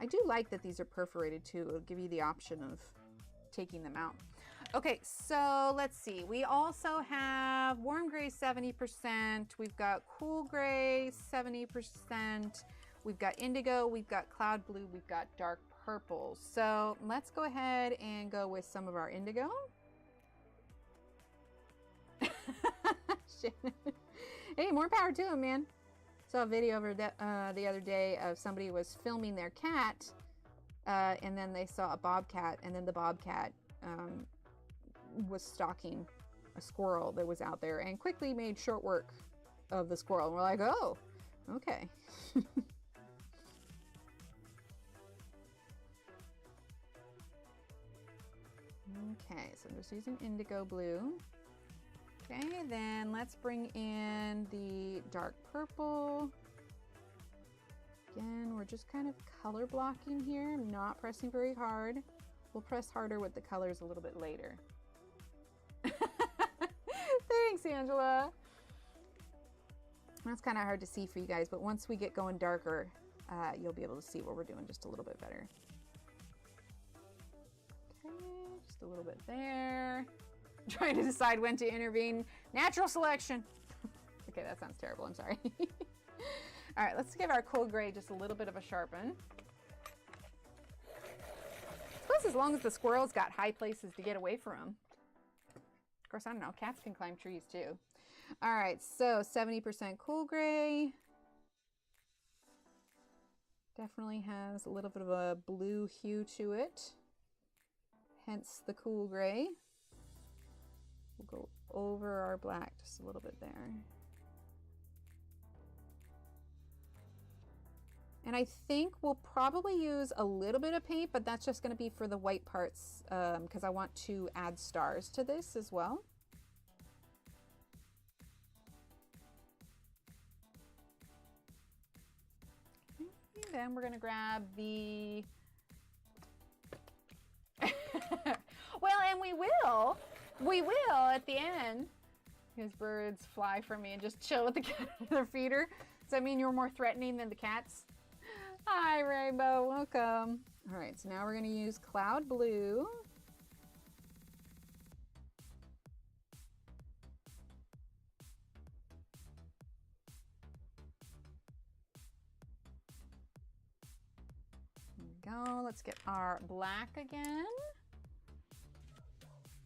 S2: I do like that these are perforated too. It'll give you the option of taking them out. Okay, so let's see. We also have warm gray 70%. We've got cool gray 70%. We've got indigo. We've got cloud blue. We've got dark purple. So let's go ahead and go with some of our indigo. Hey, more power to him, man. Saw a video over the other day of somebody was filming their cat, and then they saw a bobcat, and then the bobcat was stalking a squirrel that was out there and quickly made short work of the squirrel. And we're like, oh, okay. Okay, so I'm just using indigo blue. Okay, then let's bring in the dark purple. Again, we're just kind of color blocking here. I'm not pressing very hard. We'll press harder with the colors a little bit later. Thanks, Angela. That's kind of hard to see for you guys, but once we get going darker, you'll be able to see what we're doing just a little bit better. Okay, just a little bit there. Trying to decide when to intervene. Natural selection. Okay, that sounds terrible. I'm sorry. All right, let's give our cool gray just a little bit of a sharpen. I suppose as long as the squirrel's got high places to get away from. Of course, I don't know. Cats can climb trees too. All right, so 70% cool gray. Definitely has a little bit of a blue hue to it. Hence the cool gray. We'll go over our black just a little bit there. And I think we'll probably use a little bit of paint, but that's just going to be for the white parts because I want to add stars to this as well. Okay, then we're going to grab the... Well, and we will at the end. His birds fly from me and just chill with the cat in their feeder. Does that mean you're more threatening than the cats? Hi, Rainbow, welcome. All right, so now we're gonna use cloud blue. There we go, let's get our black again.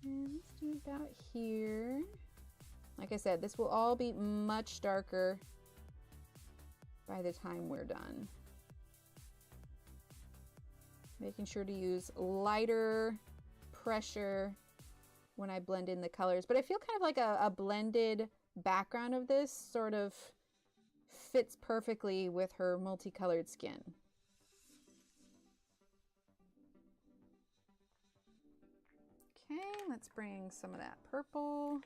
S2: And let's do about here. Like I said, this will all be much darker by the time we're done. Making sure to use lighter pressure when I blend in the colors. But I feel kind of like a blended background of this sort of fits perfectly with her multicolored skin. Okay, let's bring some of that purple.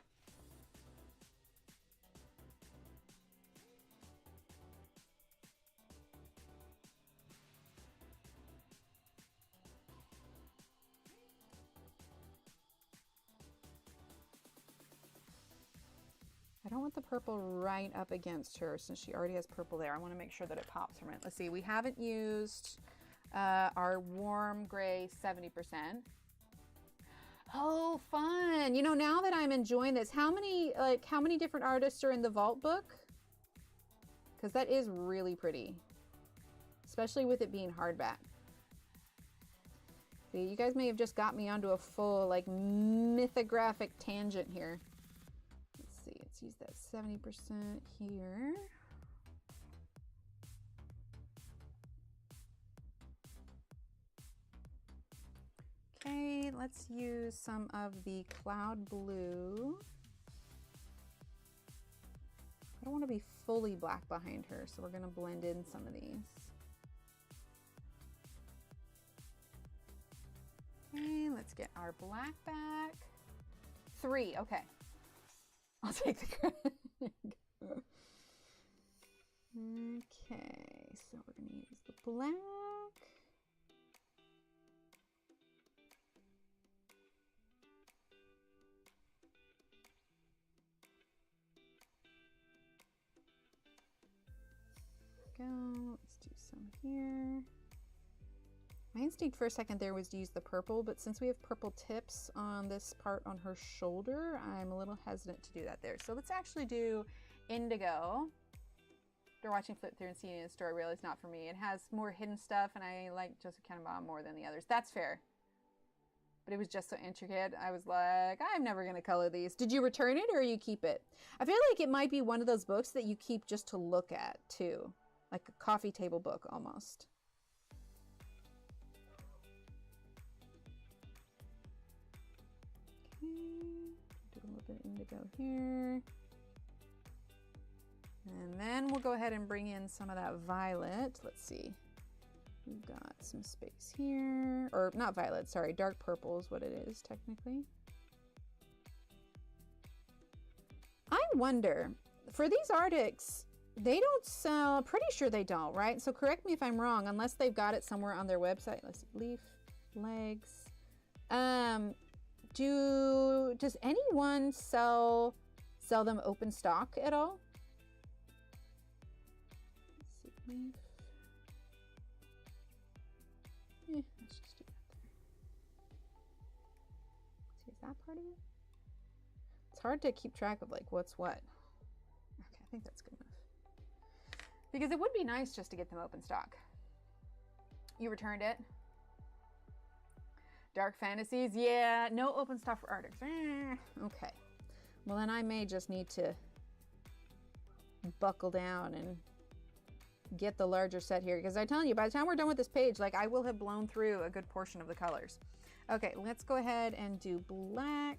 S2: don't want the purple right up against her since she already has purple there. I want to make sure that it pops from it. Let's see, we haven't used our warm gray 70%. Oh, fun. You know, now that I'm enjoying this, how many different artists are in the vault book? Because that is really pretty, especially with it being hardback. See, you guys may have just got me onto a full like mythographic tangent here. Let's see, let's use that 70% here. Okay, let's use some of the cloud blue. I don't want to be fully black behind her, so we're going to blend in some of these. Okay, let's get our black back. 3, okay. I'll take the credit. Okay, so we're going to use the black. Go. Let's do some here. My instinct for a second there was to use the purple, but since we have purple tips on this part on her shoulder, I'm a little hesitant to do that there. So let's actually do indigo. After watching Flip Through and seeing a story, really it's not for me. It has more hidden stuff, and I like Joseph Catimbang more than the others. That's fair. But it was just so intricate. I was like, I'm never going to color these. Did you return it or you keep it? I feel like it might be one of those books that you keep just to look at, too. Like a coffee table book, almost. Okay, do a little bit of indigo here. And then we'll go ahead and bring in some of that violet. Let's see. We've got some space here. Or not violet, sorry, dark purple is what it is, technically. I wonder, for these Arrtx, they don't sell, pretty sure they don't, right? So correct me if I'm wrong, unless they've got it somewhere on their website. Let's see, leaf, legs. Does anyone sell them open stock at all? Let's see, leaf. Let's just do that there. Let's see, is that part of it? It's hard to keep track of like what's what. Okay, I think that's good enough. Because it would be nice just to get them open stock. You returned it. Dark Fantasies, yeah, no open stock for Arrtx. Okay, well then I may just need to buckle down and get the larger set here, because I'm telling you, by the time we're done with this page, like I will have blown through a good portion of the colors. Okay, let's go ahead and do black.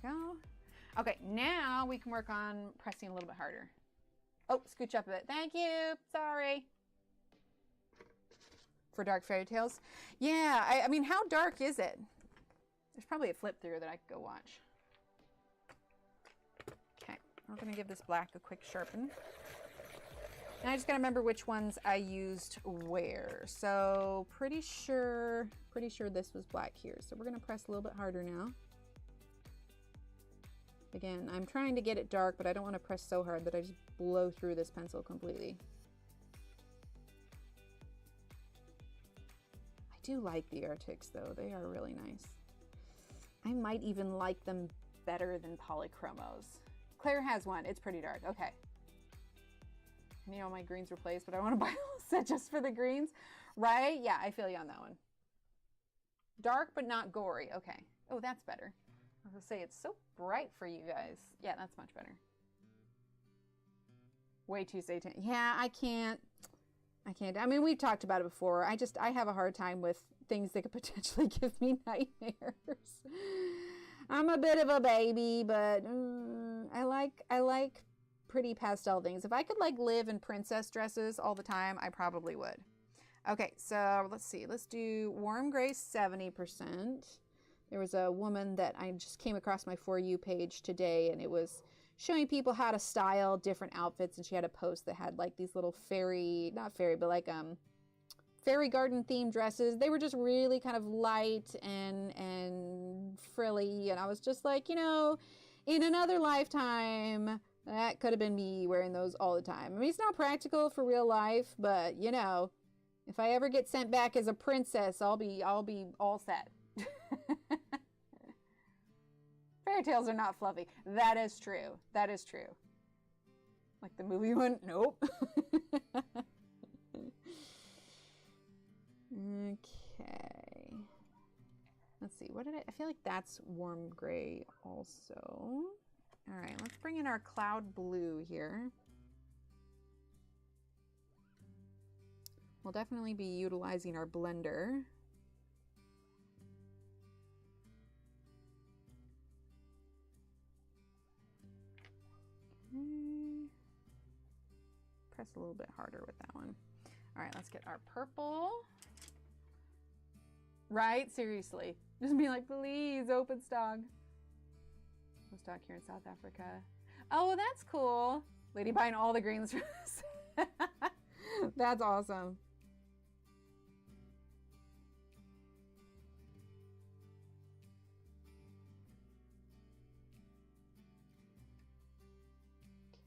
S2: Go. Okay, now we can work on pressing a little bit harder. Oh, scooch up a bit. Thank you. Sorry. For Dark Fairy Tales. Yeah, I mean, how dark is it? There's probably a flip through that I could go watch. Okay, we're going to give this black a quick sharpen. And I just got to remember which ones I used where. So pretty sure this was black here. So we're going to press a little bit harder now. Again, I'm trying to get it dark, but I don't want to press so hard that I just blow through this pencil completely. I do like the Arrtx though. They are really nice. I might even like them better than Polychromos. Claire has one. It's pretty dark. Okay. I need all my greens replaced, but I want to buy a whole set just for the greens. Right? Yeah, I feel you on that one. Dark, but not gory. Okay. Oh, that's better. I was going to say, it's so bright for you guys. Yeah, that's much better. Way too satanic. Yeah, I can't. I mean, we've talked about it before. I have a hard time with things that could potentially give me nightmares. I'm a bit of a baby, but I like pretty pastel things. If I could like live in princess dresses all the time, I probably would. Okay, so let's see. Let's do warm gray 70%. There was a woman that I just came across my For You page today, and showing people how to style different outfits, and she had a post that had like these little fairy, not fairy, but like fairy garden themed dresses. They were just really kind of light and frilly, and I was just like, you know, in another lifetime that could have been me wearing those all the time. I mean, it's not practical for real life, but you know, if I ever get sent back as a princess, I'll be all set. Fairy tales are not fluffy. That is true. That is true. Like the movie one? Nope. Okay. Let's see. What did I feel like that's warm gray also. All right, let's bring in our cloud blue here. We'll definitely be utilizing our blender. Okay. Press a little bit harder with that one. All right, let's get our purple. Right? Seriously. Just be like, please, open stock. Open stock here in South Africa. Oh, well, that's cool. Lady buying all the greens. That's awesome.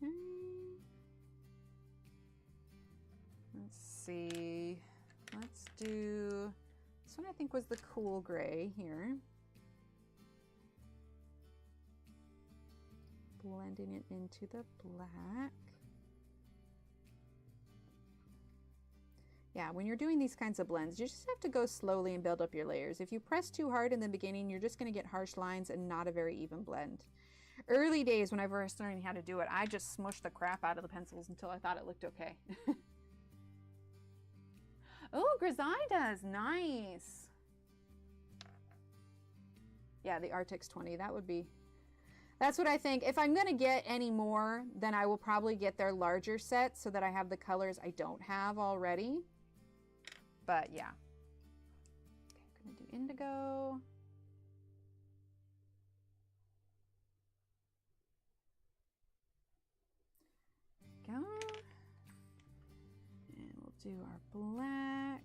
S2: Okay. Let's see. Let's do this one. I think was the cool gray here. Blending it into the black. Yeah, when you're doing these kinds of blends, you just have to go slowly and build up your layers. If you press too hard in the beginning, you're just going to get harsh lines and not a very even blend. Early days when I first learned how to do it, I just smushed the crap out of the pencils until I thought it looked okay. Oh, Griselda's nice. Yeah, the Arrtx 20, that would be, that's what I think. If I'm gonna get any more, then I will probably get their larger set so that I have the colors I don't have already. But yeah. Okay, I'm gonna do indigo. Go. And we'll do our black.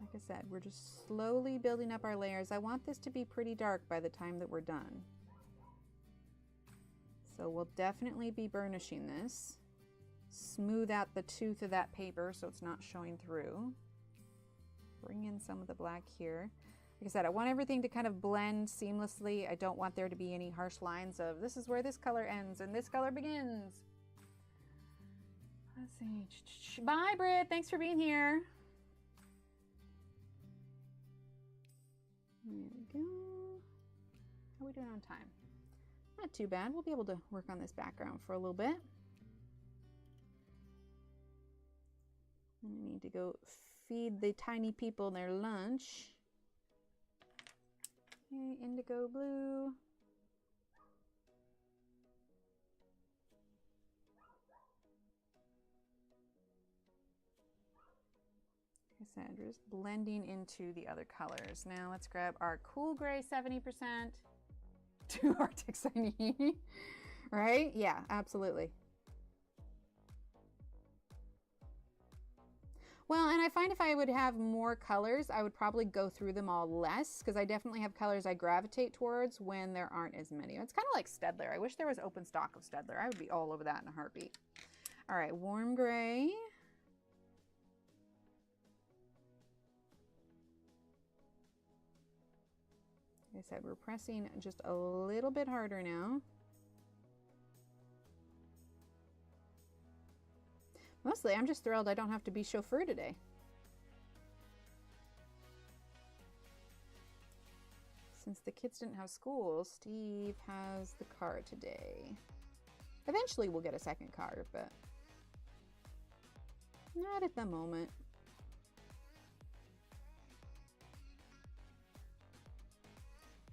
S2: Like I said, we're just slowly building up our layers. I want this to be pretty dark by the time that we're done. So we'll definitely be burnishing this. Smooth out the tooth of that paper so it's not showing through. Bring in some of the black here. Like I said, I want everything to kind of blend seamlessly. I don't want there to be any harsh lines of this is where this color ends and this color begins. Let's see. Bye, Britt. Thanks for being here. There we go. How are we doing on time? Not too bad. We'll be able to work on this background for a little bit. And I need to go feed the tiny people their lunch. Okay, indigo blue. Like I said, we're just blending into the other colors. Now let's grab our cool gray 70%. 2 Arrtx I need. Right? Yeah, absolutely. Well, and I find if I would have more colors, I would probably go through them all less, because I definitely have colors I gravitate towards when there aren't as many. It's kind of like Staedtler. I wish there was open stock of Staedtler. I would be all over that in a heartbeat. All right, warm gray. Like I said, we're pressing just a little bit harder now. Mostly, I'm just thrilled I don't have to be chauffeur today. Since the kids didn't have school, Steve has the car today. Eventually, we'll get a second car, but not at the moment.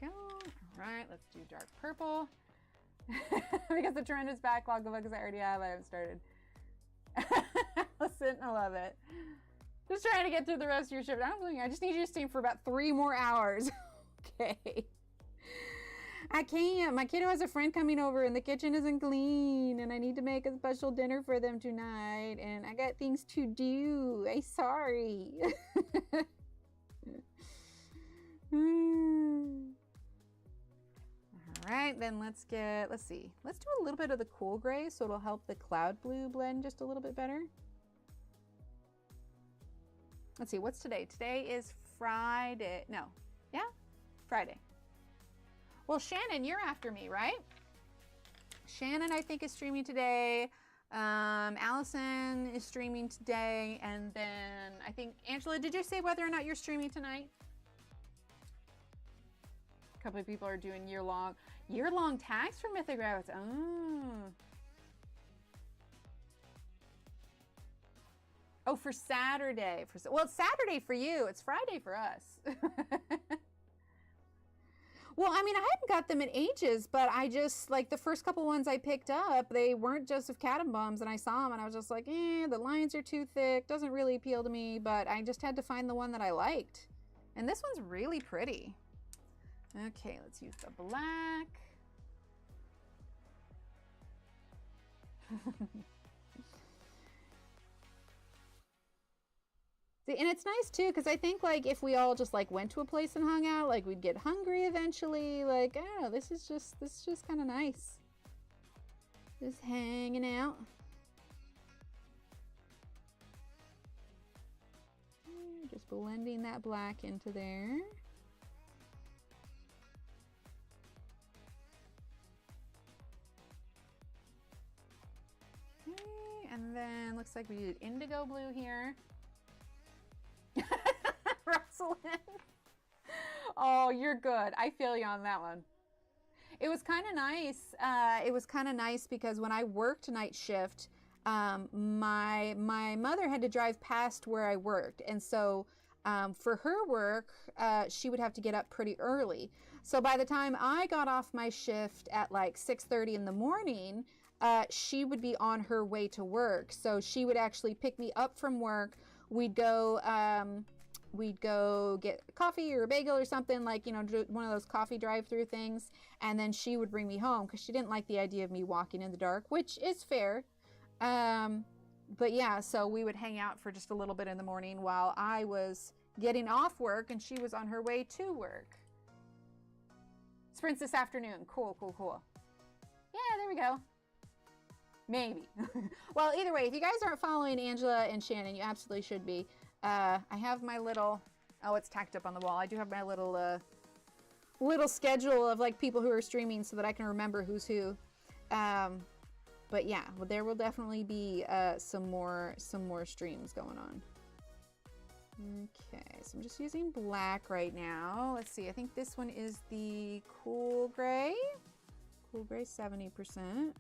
S2: Go. All right, let's do dark purple. Because the trend is backlog of books I already have, I haven't started. Listen, I love it. Just trying to get through the rest of your shift. I just need you to steam for about 3 more hours. Okay. I can't. My kiddo has a friend coming over and the kitchen isn't clean and I need to make a special dinner for them tonight and I got things to do. I'm sorry. All right, then let's see. Let's do a little bit of the cool gray so it'll help the cloud blue blend just a little bit better. Let's see, what's today? Today is Friday. No, yeah, Friday. Well, Shannon, you're after me, right? Shannon, I think, is streaming today. Allison is streaming today. And then I think, Angela, did you say whether or not you're streaming tonight? A couple of people are doing year-long tags for Mythographic. Oh. Oh, for Saturday. Well, it's Saturday for you. It's Friday for us. Well, I mean, I haven't got them in ages, but I just, like, the first couple ones I picked up, they weren't Joseph Catimbums, and I saw them, and I was just like, the lines are too thick, doesn't really appeal to me, but I just had to find the one that I liked. And this one's really pretty. Okay, let's use the black. And it's nice too, because I think like if we all just like went to a place and hung out, like we'd get hungry eventually. Like, I don't know, this is just kind of nice. Just hanging out. Just blending that black into there. Okay, and then looks like we did indigo blue here. Rosalind. Oh, you're good. I feel you on that one. It was kind of nice. It was kind of nice because when I worked night shift, my mother had to drive past where I worked. And so for her work, she would have to get up pretty early. So by the time I got off my shift at like 6:30 in the morning, she would be on her way to work. So she would actually pick me up from work. We'd go get coffee or a bagel or something, like, you know, one of those coffee drive-through things, and then she would bring me home because she didn't like the idea of me walking in the dark, which is fair. But yeah, so we would hang out for just a little bit in the morning while I was getting off work and she was on her way to work. Sprints this afternoon. Cool. Yeah, there we go. Maybe. Well, either way, if you guys aren't following Angela and Shannon, you absolutely should be. I have my little, oh, it's tacked up on the wall. I do have my little schedule of like people who are streaming so that I can remember who's who. But yeah, well, there will definitely be some more streams going on. Okay, so I'm just using black right now. Let's see, I think this one is the cool gray. Cool gray 70%.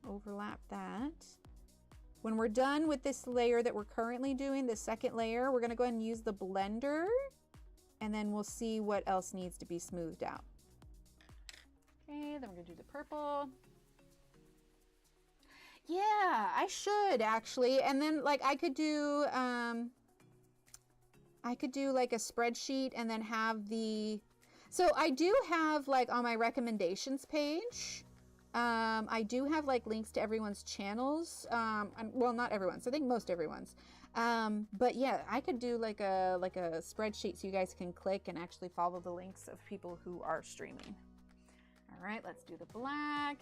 S2: Overlap that. When we're done with this layer that we're currently doing, the second layer, we're going to go ahead and use the blender, and then we'll see what else needs to be smoothed out. Okay, then we're going to do the purple. Yeah, I should actually. And then like I could do like a spreadsheet and then have the, so I do have like on my recommendations page, I do have like links to everyone's channels. And, well, not everyone's, I think most everyone's. But yeah, I could do like a spreadsheet so you guys can click and actually follow the links of people who are streaming. All right, let's do the black.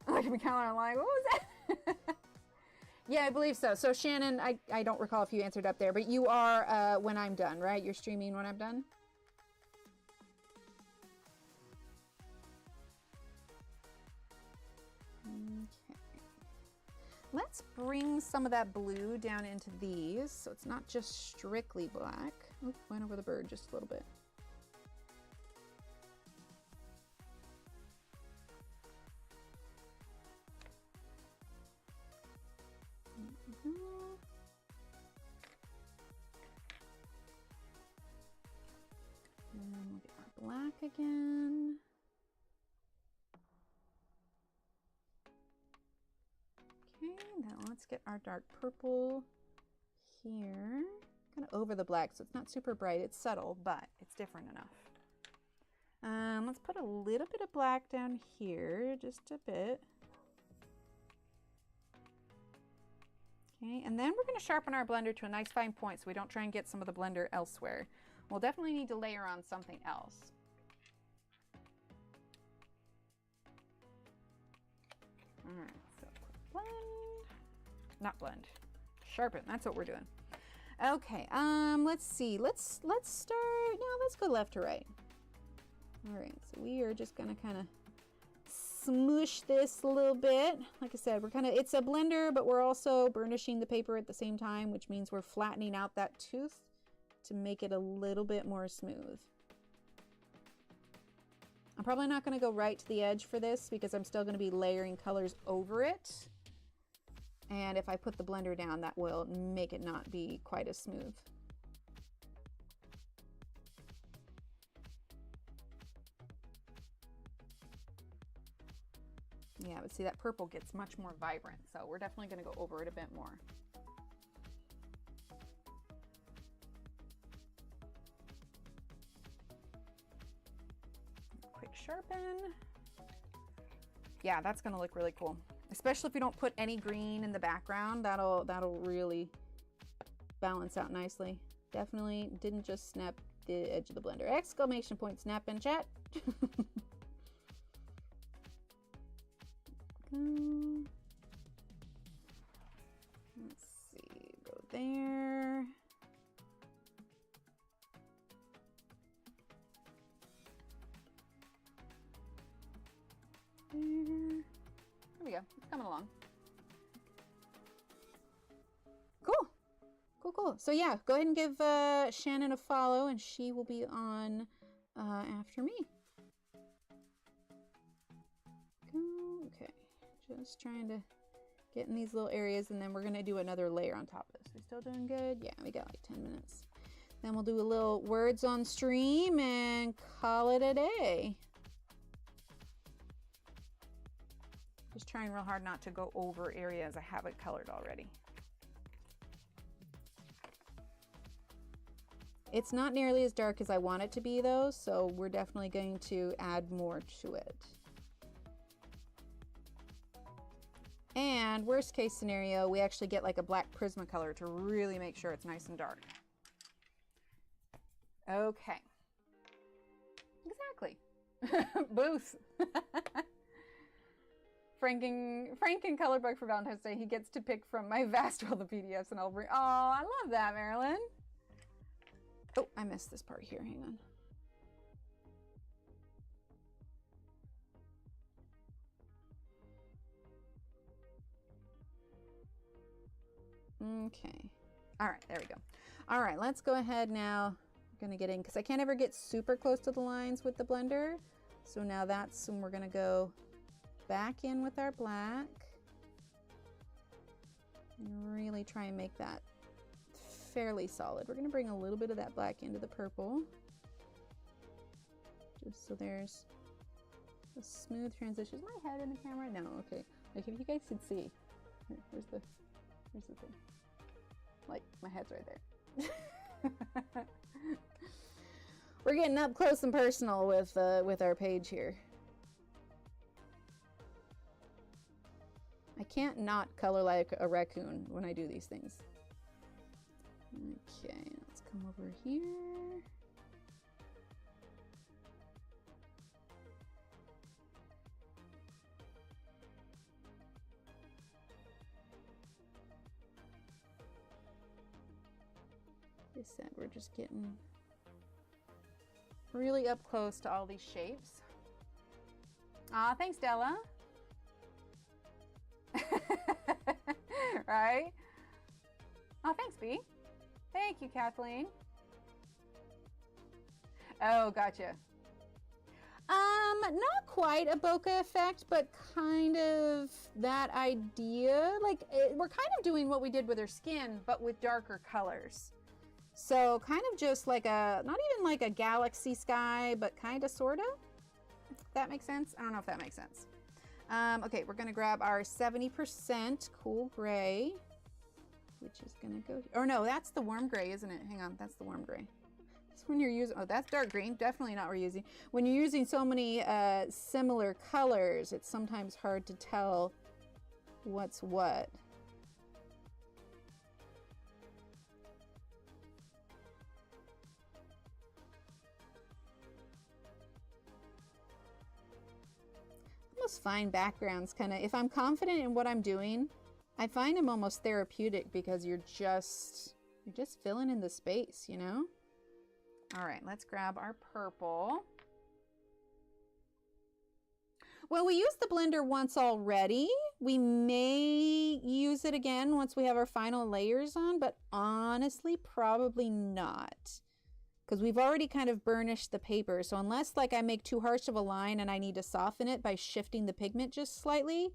S2: I can be kind of like, what was that? Yeah, I believe so. So Shannon, I don't recall if you answered up there, but you are when I'm done, right? You're streaming when I'm done? Okay. Let's bring some of that blue down into these so it's not just strictly black. Oop, went over the bird just a little bit. And then we'll get our black again. Okay, now let's get our dark purple here. Kind of over the black, so it's not super bright. It's subtle, but it's different enough. Let's put a little bit of black down here, just a bit. Okay, and then we're going to sharpen our blender to a nice fine point so we don't try and get some of the blender elsewhere. We'll definitely need to layer on something else. All right, so blend, not blend, sharpen. That's what we're doing. Okay, let's see. Let's start. No, let's go left to right. All right, so we are just gonna kind of smoosh this a little bit. Like I said, it's a blender, but we're also burnishing the paper at the same time, which means we're flattening out that tooth to make it a little bit more smooth. I'm probably not going to go right to the edge for this because I'm still going to be layering colors over it. And if I put the blender down, that will make it not be quite as smooth. Yeah, but see, that purple gets much more vibrant, so we're definitely going to go over it a bit more. Quick sharpen. Yeah, that's going to look really cool, especially if you don't put any green in the background. That'll really balance out nicely. Definitely didn't just snap the edge of the blender. Exclamation point snap in chat. Let's see, go there. There we go, it's coming along. Cool, cool, cool. So yeah, go ahead and give Shannon a follow and she will be on after me. Okay, just trying to get in these little areas and then we're gonna do another layer on top of this. We still doing good? Yeah, we got like 10 minutes. Then we'll do a little words on stream and call it a day. Just trying real hard not to go over areas I haven't colored already. It's not nearly as dark as I want it to be though, so we're definitely going to add more to it. And worst case scenario, we actually get like a black Prismacolor to really make sure it's nice and dark. Okay. Exactly. Booth. Franken Colorbug for Valentine's Day. He gets to pick from my vast wealth of PDFs and I'll bring, oh, I love that, Marilyn. Oh, I missed this part here, hang on. Okay. All right, there we go. All right, let's go ahead now. I'm gonna get in because I can't ever get super close to the lines with the blender. So now that's when we're gonna go back in with our black and really try and make that fairly solid. We're gonna bring a little bit of that black into the purple, just so there's a smooth transition. Is my head in the camera? No, okay. Like if you guys could see, here's the thing. Like my head's right there. We're getting up close and personal with our page here. I can't not color like a raccoon when I do these things. Okay, let's come over here. Like I said, we're just getting really up close to all these shapes. Ah, thanks, Della. Right? Oh, thanks, B. Thank you, Kathleen. Oh, gotcha. Not quite a bokeh effect, but kind of that idea. Like, we're kind of doing what we did with her skin, but with darker colors. So kind of just like a, not even like a galaxy sky, but kind of, sort of. If that makes sense? I don't know if that makes sense. Okay, we're gonna grab our 70% cool gray, which is gonna go, or no, that's the warm gray, isn't it? Hang on, that's the warm gray. It's when you're using, oh, that's dark green. Definitely not reusing. When you're using so many similar colors, it's sometimes hard to tell what's what. Almost find backgrounds kind of, if I'm confident in what I'm doing, I find them almost therapeutic because you're just filling in the space, you know? All right, let's grab our purple. Well, we used the blender once already. We may use it again once we have our final layers on, but honestly, probably not. Because we've already kind of burnished the paper. So unless like I make too harsh of a line and I need to soften it by shifting the pigment just slightly,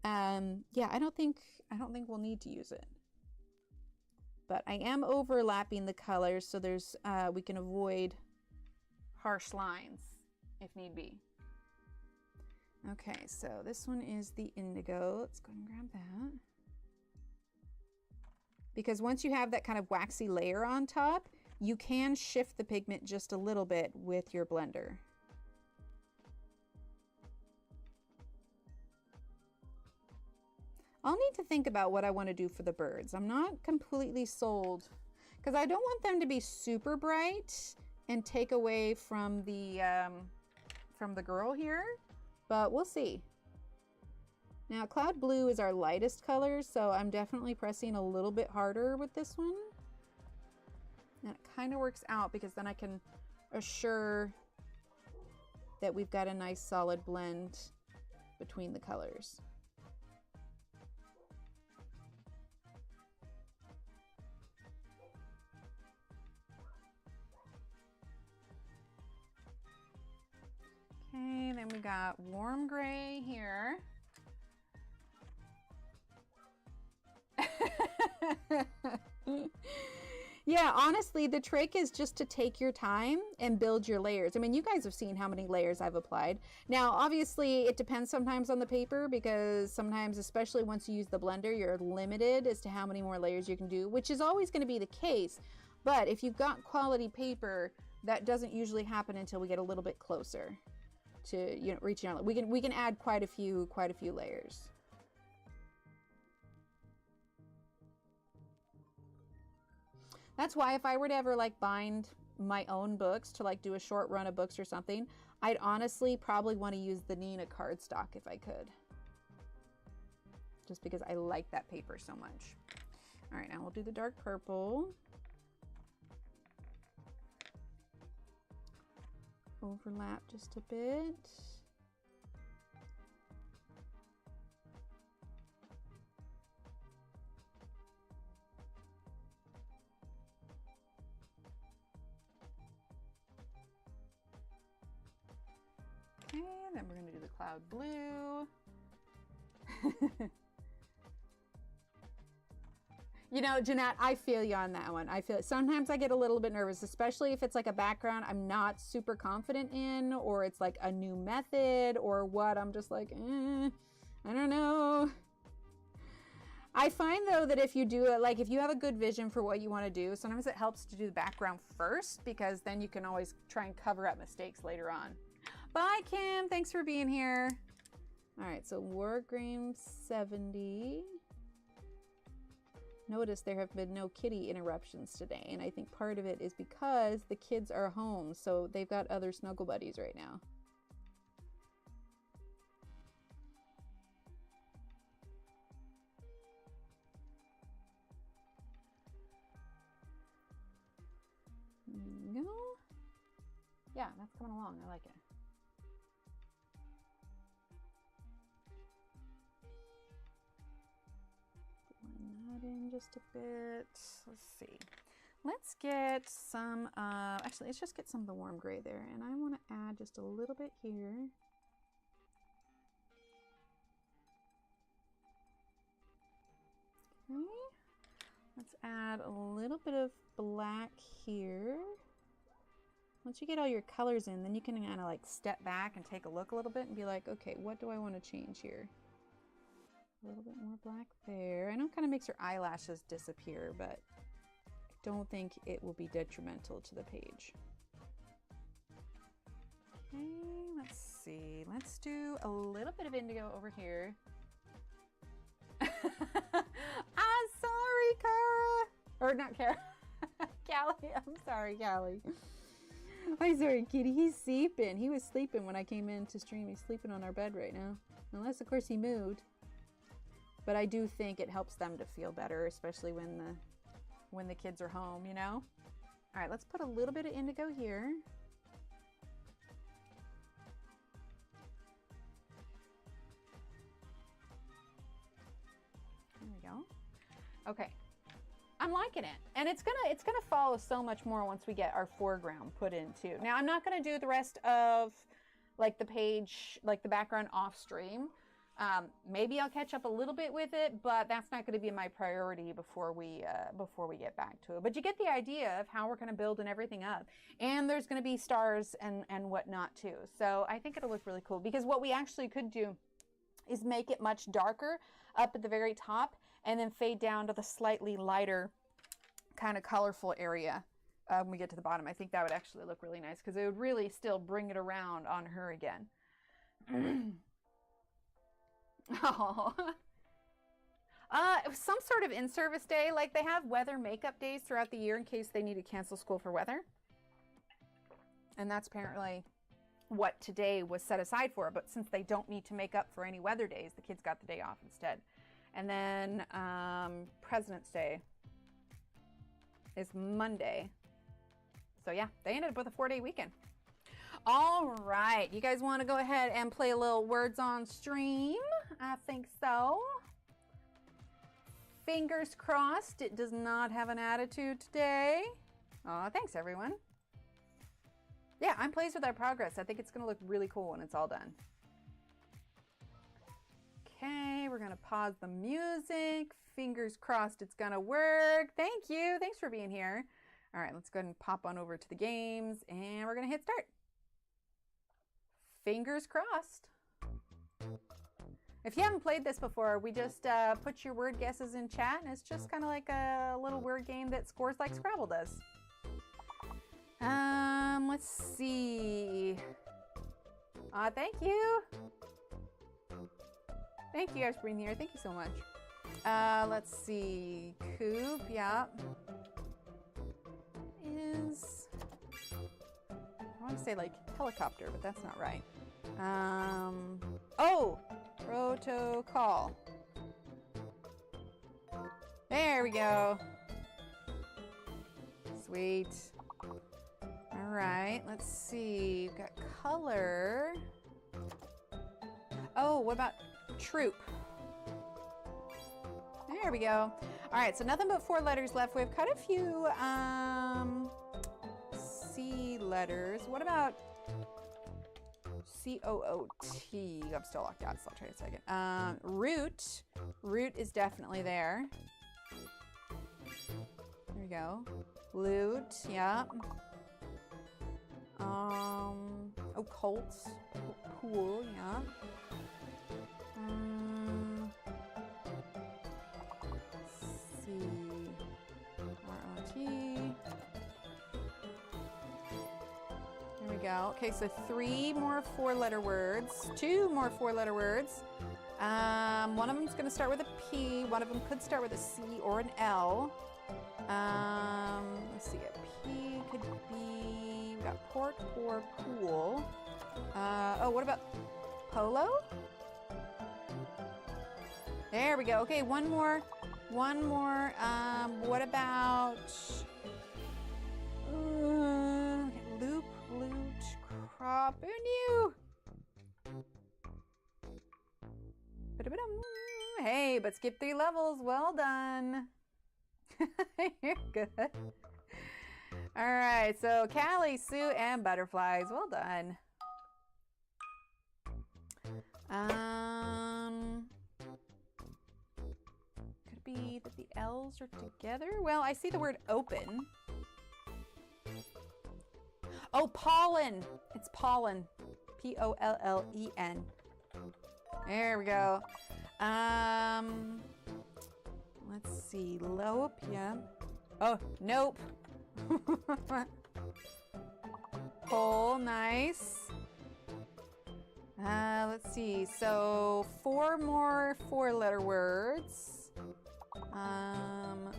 S2: yeah, I don't think we'll need to use it. But I am overlapping the colors so there's we can avoid harsh lines if need be. Okay, so this one is the indigo. Let's go and grab that. Because once you have that kind of waxy layer on top, you can shift the pigment just a little bit with your blender. I'll need to think about what I want to do for the birds. I'm not completely sold because I don't want them to be super bright and take away from the girl here, but we'll see. Now cloud blue is our lightest color, so I'm definitely pressing a little bit harder with this one. And it kind of works out because then I can assure that we've got a nice solid blend between the colors. Okay, then we got warm gray here. Yeah, honestly, the trick is just to take your time and build your layers. I mean, you guys have seen how many layers I've applied. Now, obviously, it depends sometimes on the paper because sometimes, especially once you use the blender, you're limited as to how many more layers you can do, which is always going to be the case. But if you've got quality paper, that doesn't usually happen until we get a little bit closer to, you know, reaching out. We can add quite a few layers. That's why if I were to ever like bind my own books to like do a short run of books or something, I'd honestly probably want to use the Nina cardstock if I could. Just because I like that paper so much. All right, now we'll do the dark purple. Overlap just a bit. Okay, then we're going to do the cloud blue. You know, Jeanette, I feel you on that one. I feel sometimes I get a little bit nervous, especially if it's like a background I'm not super confident in, or it's like a new method or what. I'm just like, I don't know. I find though that if you do it, like if you have a good vision for what you want to do, sometimes it helps to do the background first because then you can always try and cover up mistakes later on. Bye, Kim. Thanks for being here. All right, so Wargreen 70. Notice there have been no kitty interruptions today, and I think part of it is because the kids are home, so they've got other snuggle buddies right now. There we go. Yeah, that's coming along. I like it. In just a bit. Let's see. Let's get some, actually, let's just get some of the warm gray there. And I want to add just a little bit here. Okay. Let's add a little bit of black here. Once you get all your colors in, then you can kind of like step back and take a look a little bit and be like, okay, what do I want to change here? A little bit more black there. I know it kind of makes your eyelashes disappear, but I don't think it will be detrimental to the page. Okay, let's see. Let's do a little bit of indigo over here. I'm sorry, Kara. Or not Kara. Callie. I'm sorry, Callie. I'm sorry, kitty. He's sleeping. He was sleeping when I came in to stream. He's sleeping on our bed right now. Unless, of course, he moved. But I do think it helps them to feel better, especially when the kids are home, you know? All right, let's put a little bit of indigo here. There we go. Okay. I'm liking it, and it's gonna follow so much more once we get our foreground put in too. Now I'm not gonna do the rest of like the page, like the background off stream. Maybe I'll catch up a little bit with it, but that's not going to be my priority before we get back to it. But you get the idea of how we're going to build and everything up, and there's going to be stars and whatnot too. So I think it'll look really cool, because what we actually could do is make it much darker up at the very top, and then fade down to the slightly lighter kind of colorful area when we get to the bottom. I think that would actually look really nice, because it would really still bring it around on her again. Oh. It was some sort of in-service day. Like, they have weather makeup days throughout the year in case they need to cancel school for weather. And that's apparently what today was set aside for. But since they don't need to make up for any weather days, the kids got the day off instead. And then President's Day is Monday. So yeah, they ended up with a 4-day weekend. All right, you guys want to go ahead and play a little words on stream? I think so. Fingers crossed it does not have an attitude today. Oh, thanks everyone. Yeah, I'm pleased with our progress. I think it's going to look really cool when it's all done. Okay, we're going to pause the music. Fingers crossed it's going to work. Thank you. Thanks for being here. All right, let's go ahead and pop on over to the games, and we're going to hit start. Fingers crossed. If you haven't played this before, we just put your word guesses in chat, and it's just kind of like a little word game that scores like Scrabble does. Let's see. Thank you. Thank you guys for being here. Thank you so much. Let's see. Coop, yeah. Is, I want to say like helicopter, but that's not right. Oh, protocol. There we go. Sweet. All right, let's see. We've got color. Oh, what about troop? There we go. All right, so nothing but 4 letters left. We have quite a few C letters. What about C-O-O-T? I'm still locked out, so I'll try in a second. Root. Root is definitely there. There we go. Loot, yeah. Occult. Pool, yeah. C-R-O-T. There we go. Okay, so 3 more 4-letter words. 2 more 4-letter words. One of them is going to start with a P. One of them could start with a C or an L. Let's see. A P could be. We got port or pool. Oh, what about polo? There we go. Okay, one more. What about loop, loot, crop, and you? Hey, but skip 3 levels. Well done. You're good. All right, so Callie, Sue, and butterflies. Well done. Could be that the L's are together. Well, I see the word open. Oh, pollen. It's pollen. P-O-L-L-E-N. There we go. Let's see. Lope, yeah. Oh, nope. Pole, nice. Let's see. So 4 more 4-letter words.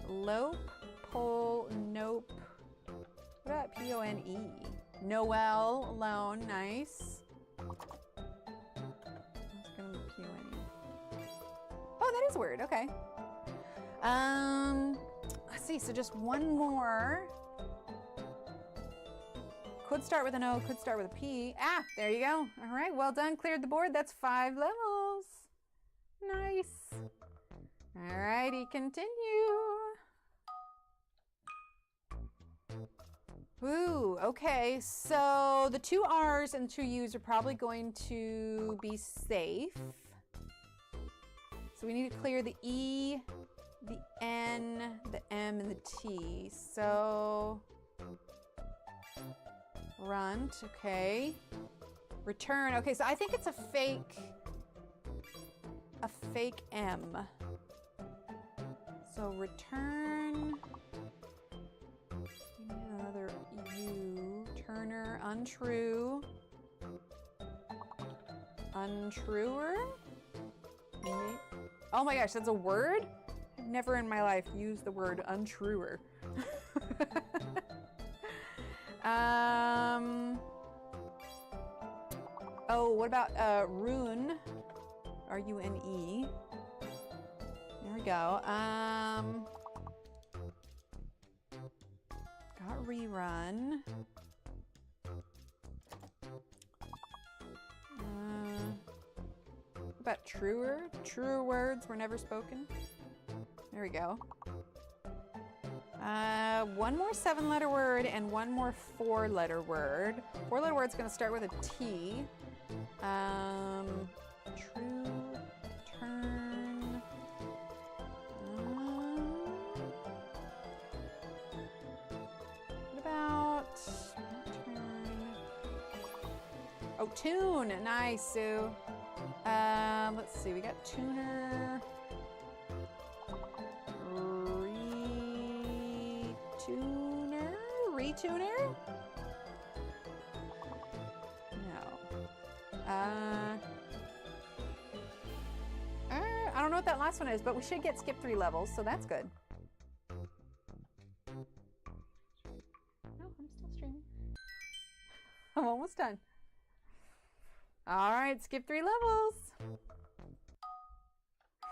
S2: Lope, pole, nope. What about P-O-N-E? Noel, alone, nice. It's gonna be P-O-N-E. Oh, that is a word, okay. Let's see, so just one more. Could start with an O, could start with a P. Ah, there you go. All right, well done, cleared the board. That's 5 levels. Nice. All righty, continue. Ooh, okay, so the 2 R's and 2 U's are probably going to be safe. So we need to clear the E, the N, the M, and the T. So, runt, okay. Return, okay, so I think it's a fake M. So return, we need another U, Turner, untrue, untruer, oh my gosh, that's a word? I've never in my life used the word untruer. Oh, what about rune? R-U-N-E. There we go. Got rerun. What about truer? Truer words were never spoken. There we go. 1 more 7-letter word and 1 more 4-letter word. 4-letter word's gonna start with a T. True, turn. What about turn? Oh, tune. Nice, Sue. Let's see. We got tuner. Retuner? No. I don't know what that last one is, but we should get skip 3 levels, so that's good. No, I'm still streaming. I'm almost done. All right, skip 3 levels.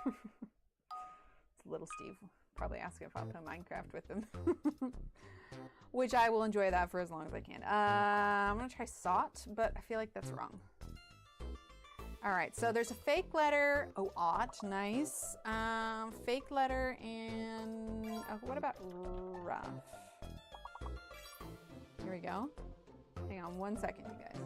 S2: It's little Steve. Probably asking if I'll play Minecraft with him. Which I will enjoy that for as long as I can. I'm gonna try sought, but I feel like that's wrong. All right, so there's a fake letter. Oh, ought, nice. Fake letter and what about rough? Here we go. Hang on 1 second, you guys.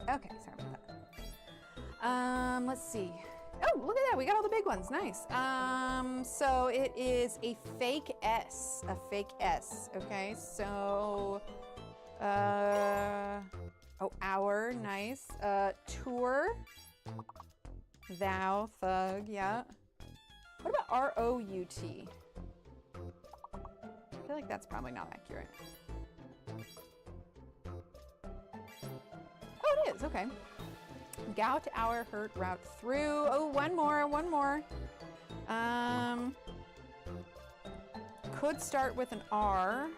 S2: Okay, sorry about that. Let's see. Oh, look at that. We got all the big ones. Nice. So it is a fake S. A fake S. Okay, so, oh, hour. Nice. Tour. Thou, thug. Yeah. What about R-O-U-T? I feel like that's probably not accurate. Oh, it is. Okay. Gout, hour, hurt, route, through. Oh, one more. Could start with an R.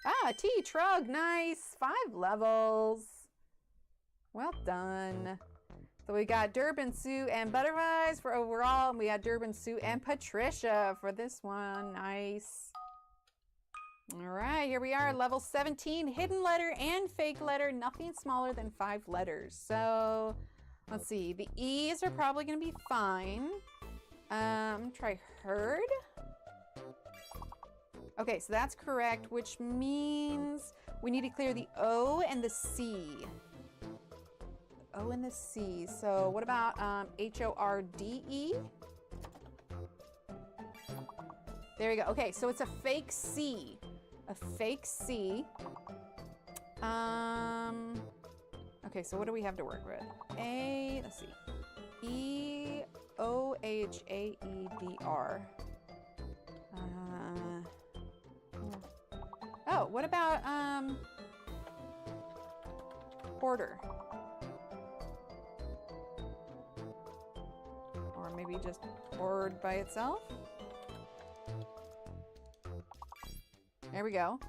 S2: Ah, T, trug. Nice. 5 levels. Well done. So we got Durbin, Sue, and Butterflies for overall. And we got Durbin, Sue, and Patricia for this one. Nice. All right, here we are, level 17, hidden letter and fake letter, nothing smaller than 5 letters. So let's see, the E's are probably gonna be fine. Try heard. Okay, so that's correct, which means we need to clear the O and the C. O and the C. So what about H-O-R-D-E? There you go. Okay, so it's a fake C. A fake C. Okay, so what do we have to work with? Let's see. E-O-H-A-E-D-R. Oh, what about hoarder? Or maybe just hoard by itself? There we go.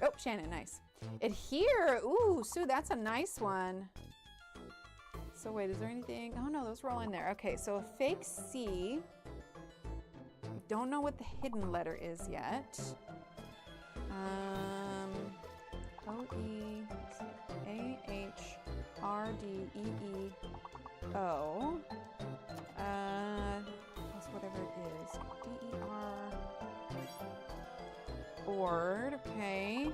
S2: Oh, Shannon, nice. Adhere, ooh, Sue, that's a nice one. So wait, is there anything? Oh no, those were all in there. Okay, so a fake C. We don't know what the hidden letter is yet. O-E-A-H-R-D-E-E-O. That's whatever it is. D-E-R. Board, okay.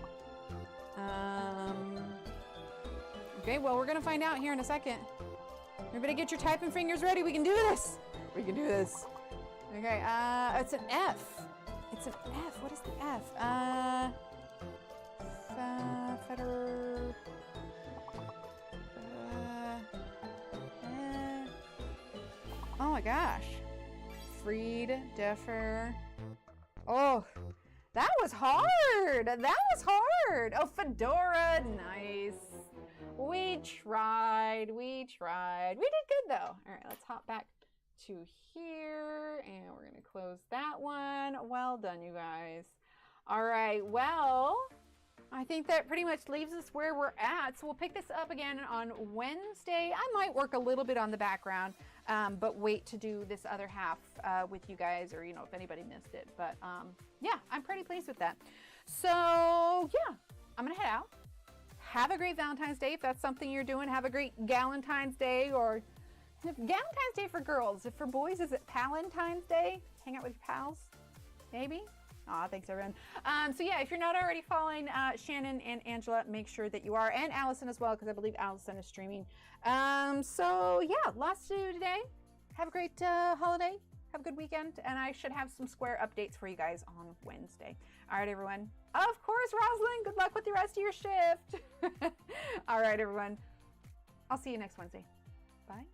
S2: Okay, well, we're gonna find out here in a second. Everybody get your typing fingers ready. We can do this. We can do this. Okay, it's an F. It's an F. What is the F? Oh my gosh. Freed, defer. Oh, that was hard. That was hard. Oh, fedora, nice. We tried. We tried. We did good though. All right, let's hop back to here and we're gonna close that one. Well done, you guys. All right, well, I think that pretty much leaves us where we're at. So we'll pick this up again on Wednesday. I might work a little bit on the background, but wait to do this other half with you guys, or, you know, if anybody missed it. But yeah, I'm pretty pleased with that. So yeah, I'm gonna head out. Have a great Valentine's Day if that's something you're doing. Have a great Galentine's Day, or Galentine's Day for girls. If for boys, is it Palentine's Day? Hang out with your pals, maybe? Aw, thanks everyone. So yeah, if you're not already following Shannon and Angela, make sure that you are, and Allison as well, because I believe Allison is streaming. So yeah, lots to do today. Have a great holiday. Have a good weekend, and I should have some Square updates for you guys on Wednesday. All right, everyone. Of course, Rosalind, good luck with the rest of your shift. All right, everyone. I'll see you next Wednesday. Bye.